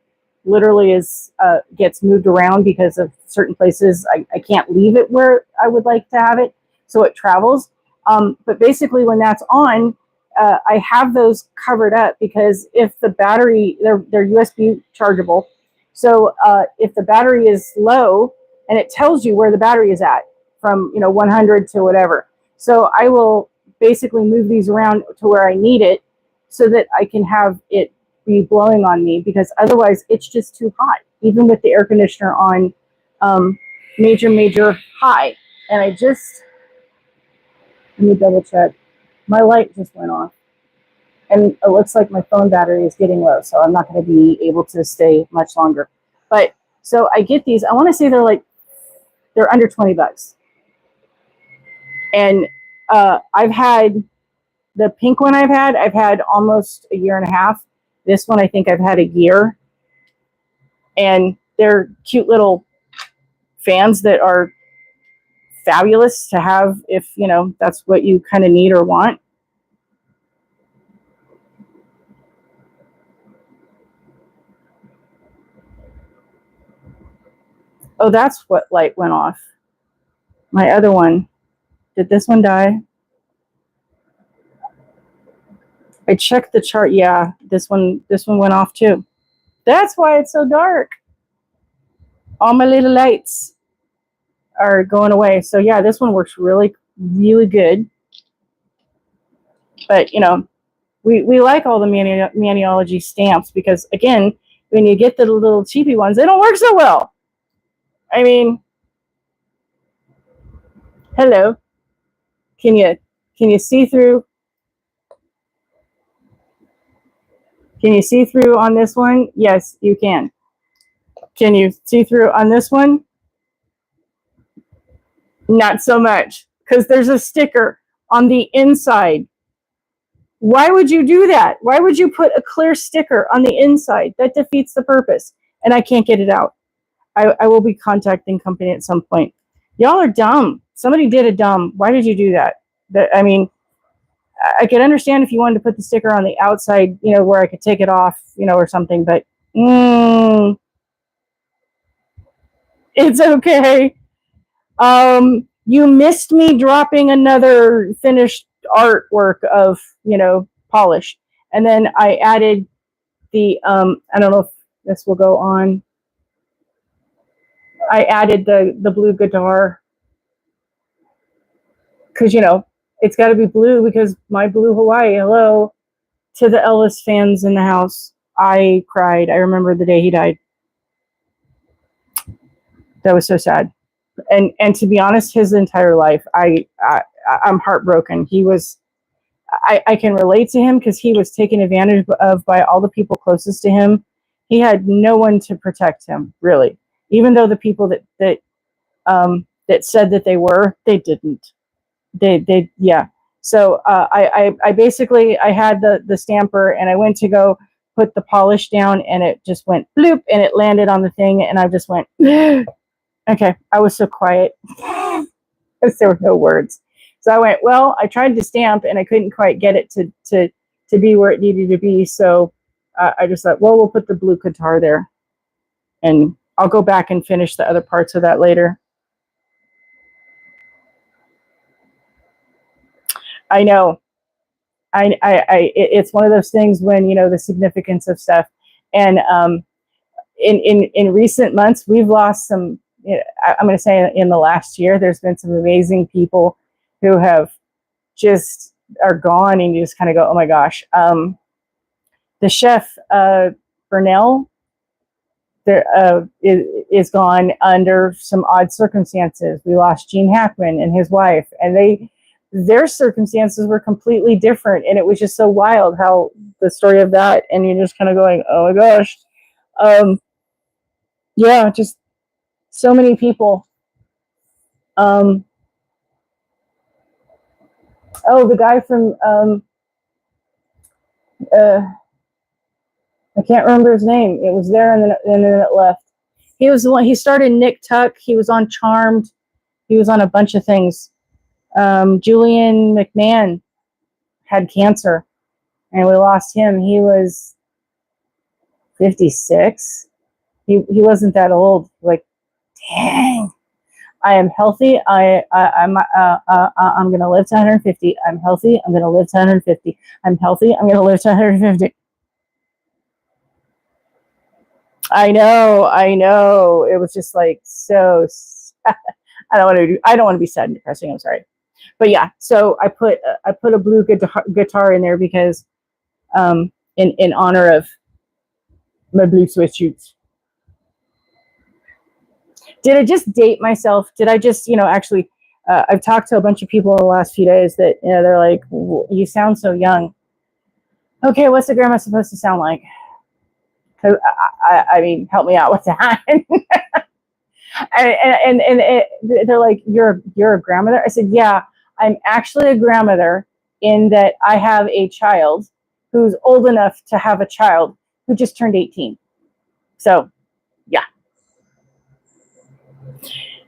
literally is gets moved around because of certain places. I can't leave it where I would like to have it. So it travels. But basically when that's on, I have those covered up because if the battery, they're USB chargeable. So if the battery is low, and it tells you where the battery is at from 100 to whatever. So I will basically move these around to where I need it so that I can have it be blowing on me because otherwise it's just too hot, even with the air conditioner on major high. And let me double check. My light just went off. And it looks like my phone battery is getting low, so I'm not going to be able to stay much longer. But so I get these. I want to say they're under $20. And I've had the pink one I've had almost a year and a half. This one I think I've had a year. And they're cute little fans that are fabulous to have if, that's what you kind of need or want. Oh, that's what light went off. My other one. Did this one die? I checked the chart. Yeah, this one went off too. That's why it's so dark. All my little lights are going away. So yeah, this one works really, really good. But we like all the Maniology stamps because again, when you get the little cheapy ones, they don't work so well. I mean, hello. Can you see through? Can you see through on this one? Yes, you can. Can you see through on this one? Not so much, because there's a sticker on the inside. Why would you do that? Why would you put a clear sticker on the inside? That defeats the purpose. And I can't get it out. I will be contacting company at some point. Y'all are dumb. Somebody did a dumb. Why did you do that? I mean, I could understand if you wanted to put the sticker on the outside, where I could take it off, or something, but it's okay. You missed me dropping another finished artwork of, polish. And then I added the, I don't know if this will go on. I added the blue guitar because, it's got to be blue because my blue Hawaii, hello, to the Elvis fans in the house. I cried. I remember the day he died. That was so sad. And to be honest, his entire life, I'm heartbroken. He was, I can relate to him because he was taken advantage of by all the people closest to him. He had no one to protect him, really. Even though the people that said that they didn't. Yeah. So I basically I had the stamper and I went to go put the polish down and it just went bloop and it landed on the thing and I just went okay. I was so quiet because there were no words. So I went, well, I tried to stamp and I couldn't quite get it to be where it needed to be. So I just thought, well, we'll put the blue guitar there and I'll go back and finish the other parts of that later. I know. It's one of those things when, the significance of stuff. And in recent months, we've lost some, I'm going to say in the last year, there's been some amazing people who have just are gone, and you just kind of go, oh my gosh. The chef, Burnell, is gone under some odd circumstances. We lost Gene Hackman and his wife, and their circumstances were completely different, and it was just so wild how the story of that, and you're just kind of going, oh my gosh. Yeah, just so many people. Oh, the guy from I can't remember his name. It was there and then it left. He was the one. He started Nick Tuck. He was on Charmed. He was on a bunch of things. Julian McMahon had cancer, and we lost him. He was 56. He wasn't that old. Like, dang. I am healthy. I'm going to live to 150. I'm healthy. I'm going to live to 150. I'm healthy. I'm going to live to 150. I know. It was just like so. I don't want to be sad and depressing. I'm sorry, but yeah. So I put a blue guitar in there because, in honor of my blue sweatshirts. Did I just date myself? Did I just, actually? I've talked to a bunch of people in the last few days that they're like, "You sound so young." Okay, what's a grandma supposed to sound like? Because I mean, help me out with that. and they're like, you're a grandmother? I said, yeah, I'm actually a grandmother in that I have a child who's old enough to have a child who just turned 18. So, yeah.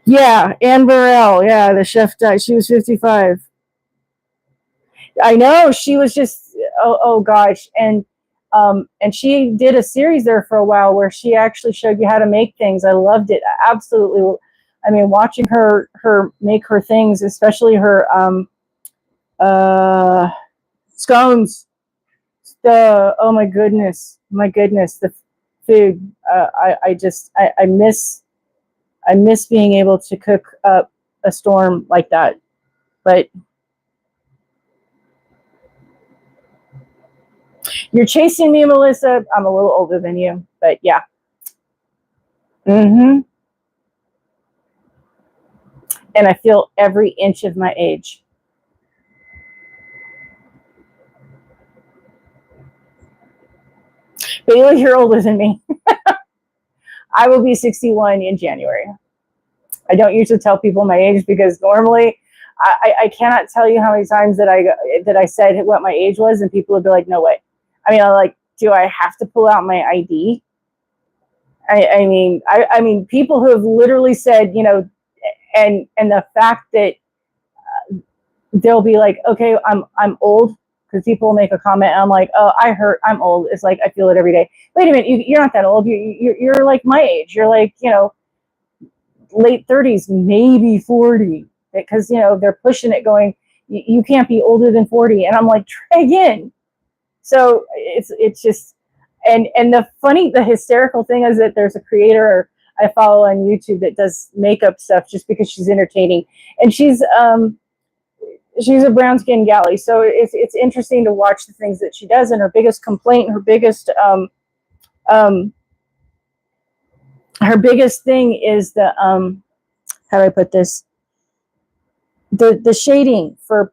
Yeah, Anne Burrell. Yeah, the chef died. She was 55. I know. She was just, oh gosh. And she did a series there for a while where she actually showed you how to make things. I loved it. Absolutely. I mean, watching her make her things, especially her scones. Oh my goodness, the food. I miss being able to cook up a storm like that. But you're chasing me, Melissa. I'm a little older than you, but yeah. And I feel every inch of my age. Bailey, you're older than me. I will be 61 in January. I don't usually tell people my age because normally I cannot tell you how many times that I said what my age was, and people would be like, no way. I mean, I'm like, do I have to pull out my ID? I mean, people who have literally said, and the fact that they'll be like, okay, I'm old, because people will make a comment, and I'm like, oh, I'm old. It's like I feel it every day. Wait a minute, you're not that old. You're like my age. You're like, late 30s, maybe 40, because they're pushing it, going, you can't be older than 40, and I'm like, try again. So it's just, and the hysterical thing is that there's a creator I follow on YouTube that does makeup stuff just because she's entertaining, and she's a brown skinned galley, so it's interesting to watch the things that she does. And her biggest complaint, her biggest thing is the how do I put this? The shading for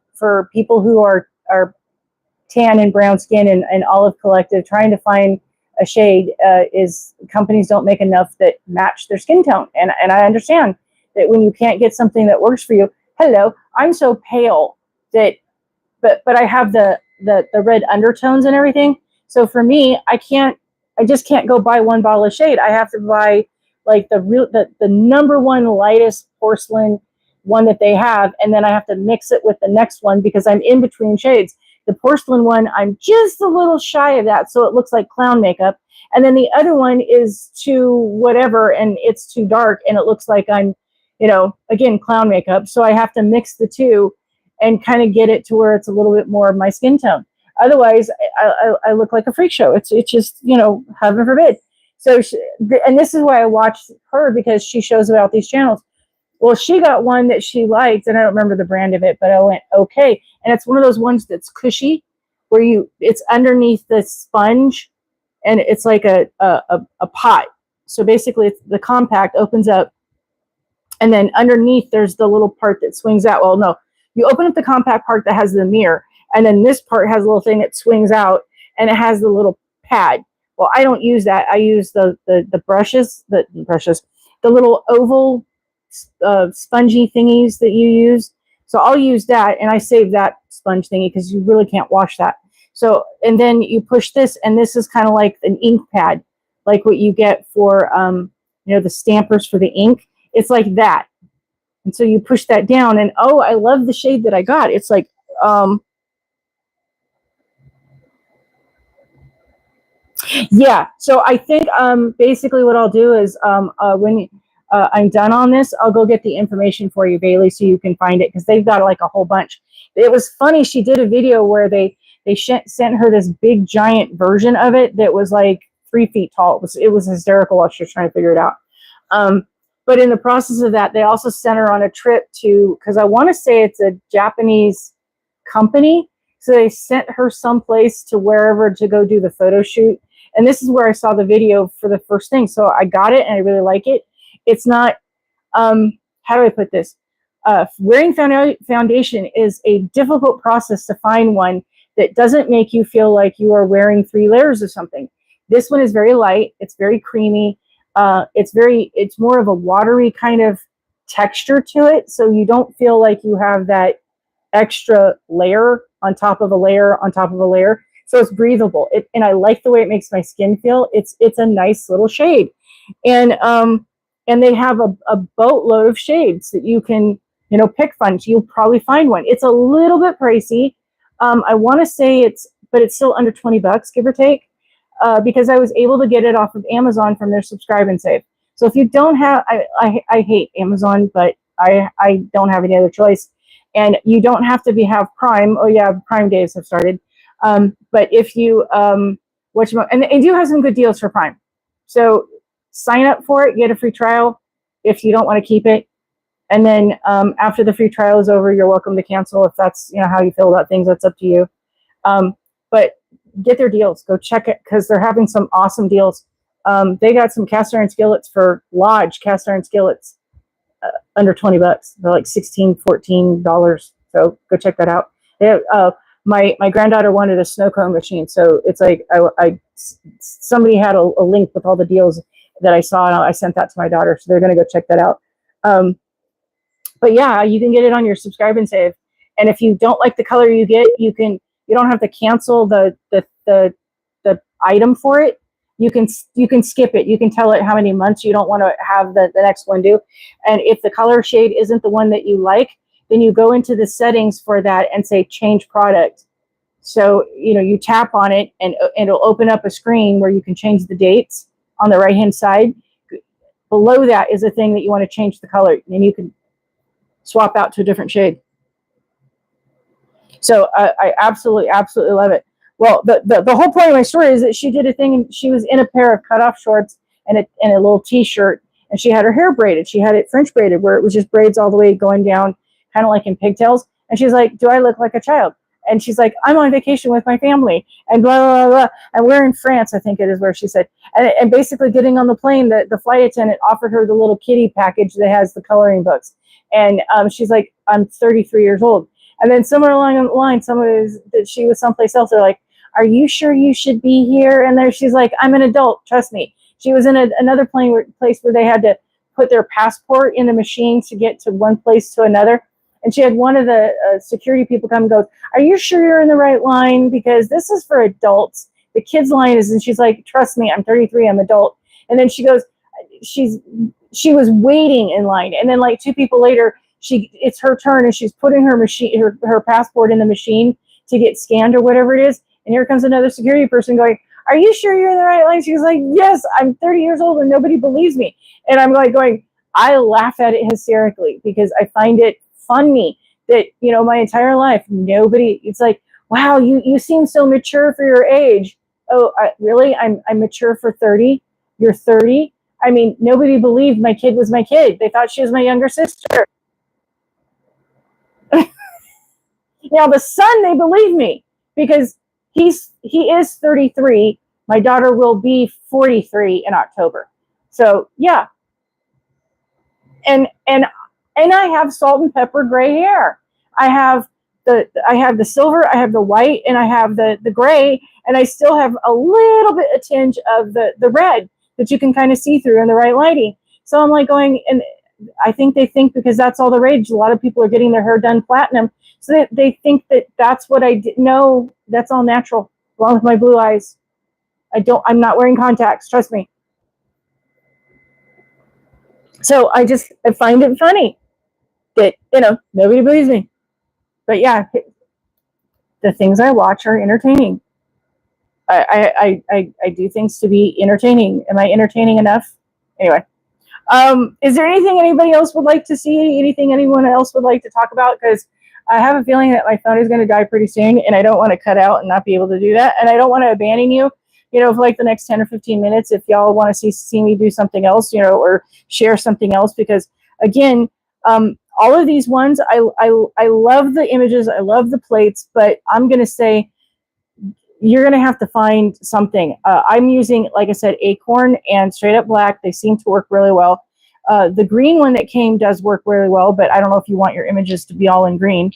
people who are tan and brown skin and olive collective, trying to find a shade is companies don't make enough that match their skin tone. And I understand that when you can't get something that works for you. Hello, I'm so pale that, but I have the red undertones and everything. So for me, I just can't go buy one bottle of shade. I have to buy like the number one lightest porcelain one that they have, and then I have to mix it with the next one because I'm in between shades. The porcelain one, I'm just a little shy of that, so it looks like clown makeup. And then the other one is too whatever, and it's too dark, and it looks like I'm, again, clown makeup. So I have to mix the two and kind of get it to where it's a little bit more of my skin tone. Otherwise, I look like a freak show. It's just, heaven forbid. So, and this is why I watched her, because she shows about these channels. Well, she got one that she liked, and I don't remember the brand of it, but I went, okay. And it's one of those ones that's cushy, where it's underneath the sponge, and it's like a pot. So basically, the compact opens up, and then underneath there's the little part that swings out. Well, no, you open up the compact part that has the mirror, and then this part has a little thing that swings out, and it has the little pad. Well, I don't use that. I use the brushes, the little oval spongy thingies that you use. So I'll use that, and I save that sponge thingy because you really can't wash that. So, and then you push this, and this is kind of like an ink pad, like what you get for, the stampers for the ink. It's like that. And so you push that down, and oh, I love the shade that I got. It's like, yeah. So I think basically what I'll do is when I'm done on this, I'll go get the information for you, Bailey, so you can find it, because they've got like a whole bunch. It was funny. She did a video where they sent her this big giant version of it that was like 3 feet tall. It was hysterical while she was trying to figure it out. But in the process of that, they also sent her on a trip to, because I want to say it's a Japanese company. So they sent her someplace to wherever to go do the photo shoot. And this is where I saw the video for the first thing. So I got it, and I really like it. It's not, how do I put this? Wearing foundation is a difficult process to find one that doesn't make you feel like you are wearing 3 layers of something. This one is very light. It's very creamy. It's more of a watery kind of texture to it. So you don't feel like you have that extra layer on top of a layer on top of a layer. So it's breathable. And I like the way it makes my skin feel. It's a nice little shade. And they have a boatload of shades that you can, pick from. So you'll probably find one. It's a little bit pricey. I want to say but it's still under $20, give or take. Because I was able to get it off of Amazon from their subscribe and save. So if you don't have, I hate Amazon, but I don't have any other choice. And you don't have to have Prime. Oh yeah, Prime days have started. But if you, and they do have some good deals for Prime. So sign up for it, get a free trial if you don't want to keep it. And then after the free trial is over, you're welcome to cancel if that's, how you feel about things. That's up to you. But get their deals. Go check it, because they're having some awesome deals. They got some cast iron skillets for Lodge cast iron skillets under $20. They're like $16, $14. So go check that out. They have, my granddaughter wanted a snow cone machine, so it's like somebody had a link with all the deals that I saw, and I sent that to my daughter, so they're going to go check that out. But yeah, you can get it on your subscribe and save. And if you don't like the color you get, you don't have to cancel the item for it. You can skip it. You can tell it how many months you don't want to have the next one do. And if the color shade isn't the one that you like, then you go into the settings for that and say change product. So, you tap on it, and it'll open up a screen where you can change the dates on the right hand side. Below that is a thing that you want to change the color, and you can swap out to a different shade. So I absolutely love it. Well, the whole point of my story is that she did a thing, and she was in a pair of cutoff shorts and a little t-shirt, and she had her hair braided. She had it French braided, where it was just braids all the way going down, kind of like in pigtails. And she's like, do I look like a child? And she's like, I'm on vacation with my family, and blah, blah, blah. And we're in France, I think it is where she said. And basically getting on the plane, the flight attendant offered her the little kitty package that has the coloring books. And she's like, I'm 33 years old. And then somewhere along the line, that she was someplace else. They're like, are you sure you should be here? And there she's like, I'm an adult, trust me. She was in another place where they had to put their passport in the machine to get to one place to another. And she had one of the security people come and go, are you sure you're in the right line? Because this is for adults. The kids line is, and she's like, trust me, I'm 33, I'm adult. And then she goes, she was waiting in line. And then like 2 people later, it's her turn, and she's putting her passport in the machine to get scanned or whatever it is. And here comes another security person going, are you sure you're in the right line? She's like, yes, I'm 30 years old and nobody believes me. And I'm like I laugh at it hysterically, because I find it funny that, my entire life, it's like, wow, you seem so mature for your age. Oh, really? I'm mature for 30. you're 30. I mean, nobody believed my kid was my kid. They thought she was my younger sister. Now the son, they believe me because he is 33. My daughter will be 43 in October. So yeah, and I have salt and pepper gray hair. I have the silver, I have the white, and I have the gray, and I still have a little bit a tinge of the red that you can kind of see through in the right lighting. So I'm like going, and I think they think because that's all the rage. A lot of people are getting their hair done platinum, so they think that that's what I did. No, that's all natural, along with my blue eyes. I'm not wearing contacts. Trust me. So I find it funny that, nobody believes me. But yeah, the things I watch are entertaining. I do things to be entertaining. Am I entertaining enough? Anyway, is there anything anybody else would like to see? Anything anyone else would like to talk about? Because I have a feeling that my phone is going to die pretty soon, and I don't want to cut out and not be able to do that. And I don't want to abandon you, for like the next 10 or 15 minutes if y'all want to see me do something else, or share something else. Because again, all of these ones, I love the images, I love the plates, but I'm going to say you're going to have to find something. I'm using, like I said, Acorn and Straight Up Black. They seem to work really well. The green one that came does work really well, but I don't know if you want your images to be all in green.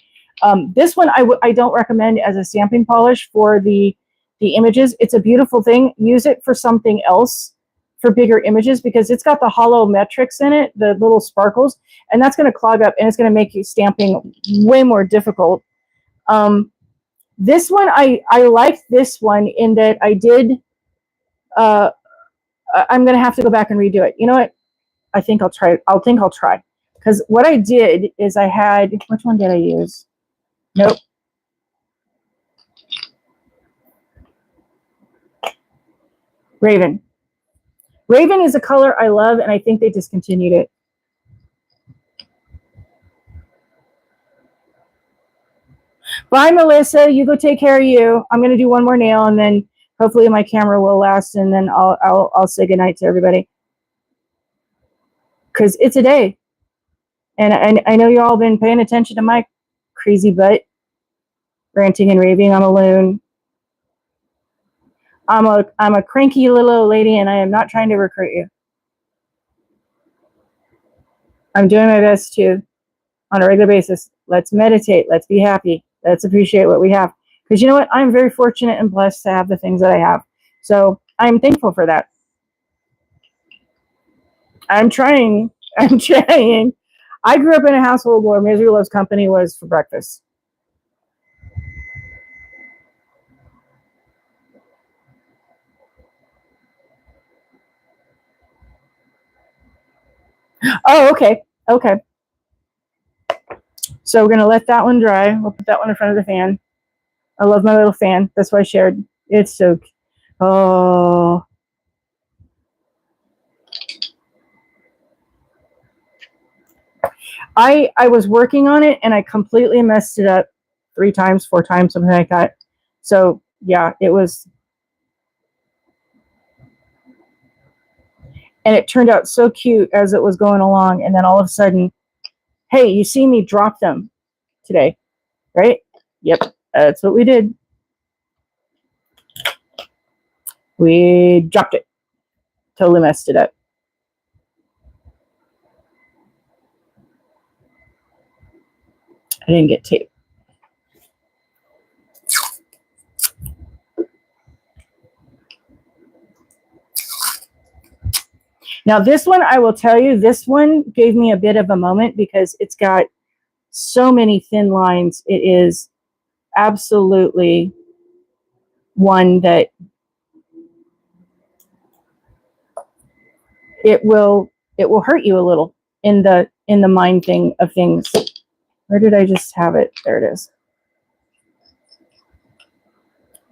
This one I don't recommend as a stamping polish for the images. It's a beautiful thing. Use it for something else, for bigger images, because it's got the hollow metrics in it, the little sparkles, and that's going to clog up, and it's going to make you stamping way more difficult. This one, I like this one in that I did, I'm going to have to go back and redo it. You know what? I think I'll try. Because what I did is I had, which one did I use? Nope. Raven. Raven is a color I love, and I think they discontinued it. Bye, Melissa. You go take care of you. I'm going to do one more nail, and then hopefully my camera will last, and then I'll say goodnight to everybody. Because it's a day. And I know you all been paying attention to my crazy butt, ranting and raving. I'm a loon. I'm a cranky little old lady, and I am not trying to recruit you. I'm doing my best to, on a regular basis. Let's meditate. Let's be happy. Let's appreciate what we have. Because you know what? I'm very fortunate and blessed to have the things that I have. So I'm thankful for that. I'm trying. I'm trying. I grew up in a household where Misery Loves Company was for breakfast. Oh, okay. Okay. So we're going to let that one dry. We'll put that one in front of the fan. I love my little fan. That's why I shared. It's so, oh. I was working on it, and I completely messed it up 3 times, 4 times, something like that. So, yeah, it was. And it turned out so cute as it was going along. And then all of a sudden, hey, you see me drop them today, right? Yep, that's what we did. We dropped it. Totally messed it up. I didn't get tape. Now this one, I will tell you, this one gave me a bit of a moment because it's got so many thin lines. It is absolutely one that it will hurt you a little in the mind thing of things. Where did I just have it? There it is.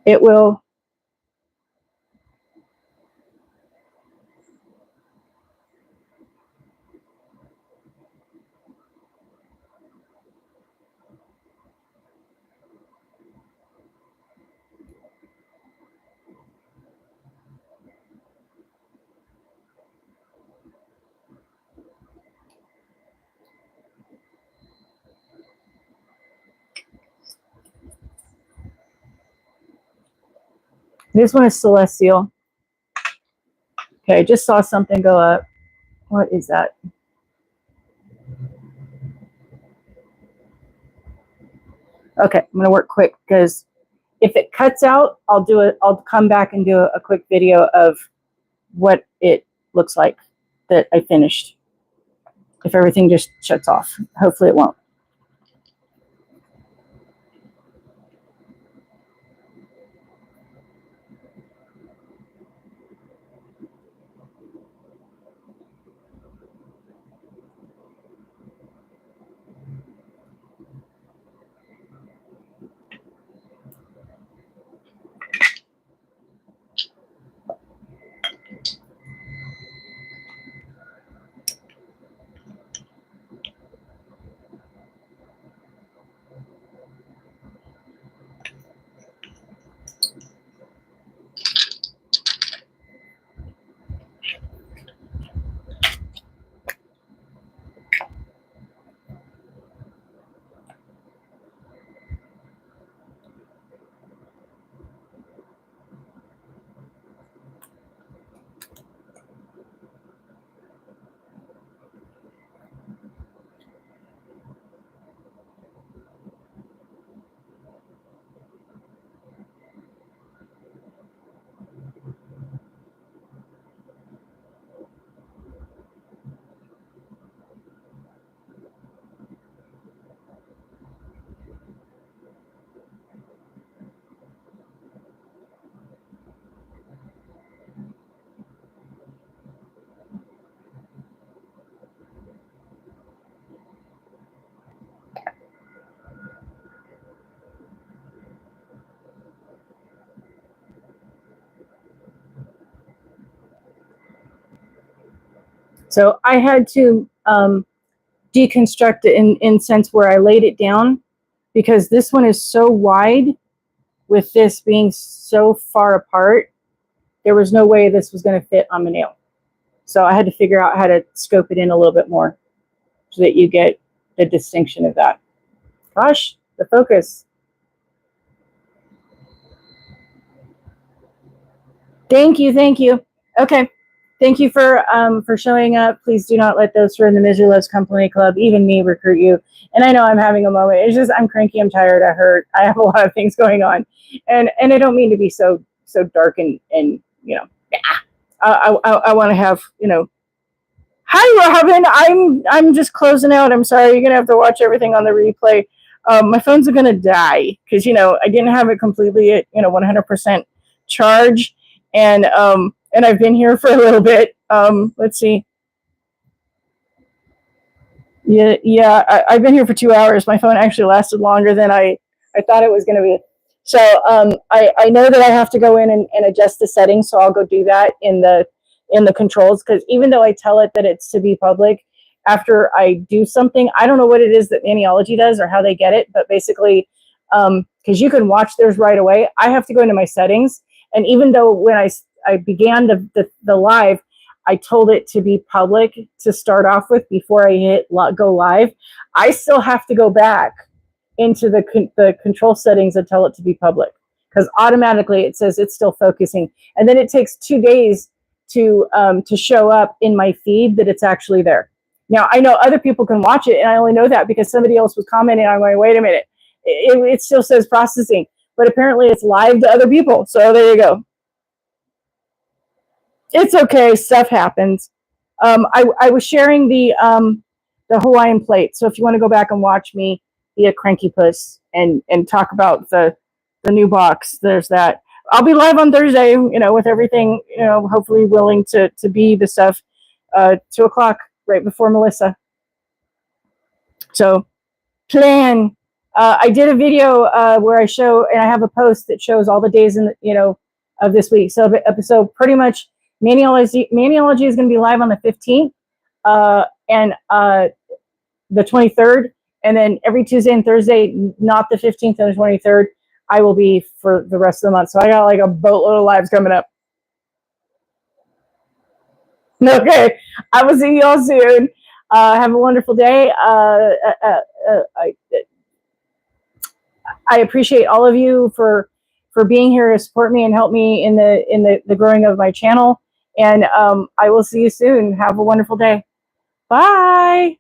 It will. This one is Celestial. Okay, I just saw something go up. What is that? Okay, I'm gonna work quick because if it cuts out, I'll do it. I'll come back and do a quick video of what it looks like that I finished. If everything just shuts off, hopefully it won't. So I had to deconstruct it in sense where I laid it down because this one is so wide with this being so far apart. There was no way this was going to fit on the nail. So I had to figure out how to scope it in a little bit more so that you get the distinction of that. Gosh, the focus. Thank you, thank you. Okay, thank you for showing up. Please do not let those who are in the Misery Loves Company Club, even me, recruit you. And I know I'm having a moment. It's just I'm cranky, I'm tired, I hurt. I have a lot of things going on, and I don't mean to be so dark and you know. I want to have Hi, Robin. I'm just closing out. I'm sorry. You're gonna have to watch everything on the replay. My phone's gonna die because I didn't have it completely at 100% charge, and I've been here for a little bit. Let's see. Yeah. I've been here for 2 hours. My phone actually lasted longer than I thought it was gonna be. So I know that I have to go in and adjust the settings. So I'll go do that in the controls, because even though I tell it that it's to be public, after I do something, I don't know what it is that Maniology does or how they get it, but basically, because you can watch theirs right away, I have to go into my settings. And even though when I began the live, I told it to be public to start off with before I hit go live, I still have to go back into the control settings and tell it to be public, because automatically it says it's still focusing. And then it takes 2 days to show up in my feed that it's actually there. Now, I know other people can watch it, and I only know that because somebody else was commenting. I'm going, wait a minute, it still says processing, but apparently it's live to other people. So there you go. It's okay. Stuff happens. I was sharing the Hawaiian plate. So if you want to go back and watch me be a cranky puss and talk about the new box, there's that. I'll be live on Thursday, with everything, hopefully willing to be the stuff, 2 o'clock, right before Melissa. So plan. I did a video where I show, and I have a post that shows all the days of this week. So pretty much Maniology is going to be live on the 15th and the 23rd. And then every Tuesday and Thursday, not the 15th and the 23rd, I will be for the rest of the month. So I got like a boatload of lives coming up. Okay. I will see you all soon. Have a wonderful day. I appreciate all of you for for being here to support me and help me in the growing of my channel. And I will see you soon. Have a wonderful day. Bye.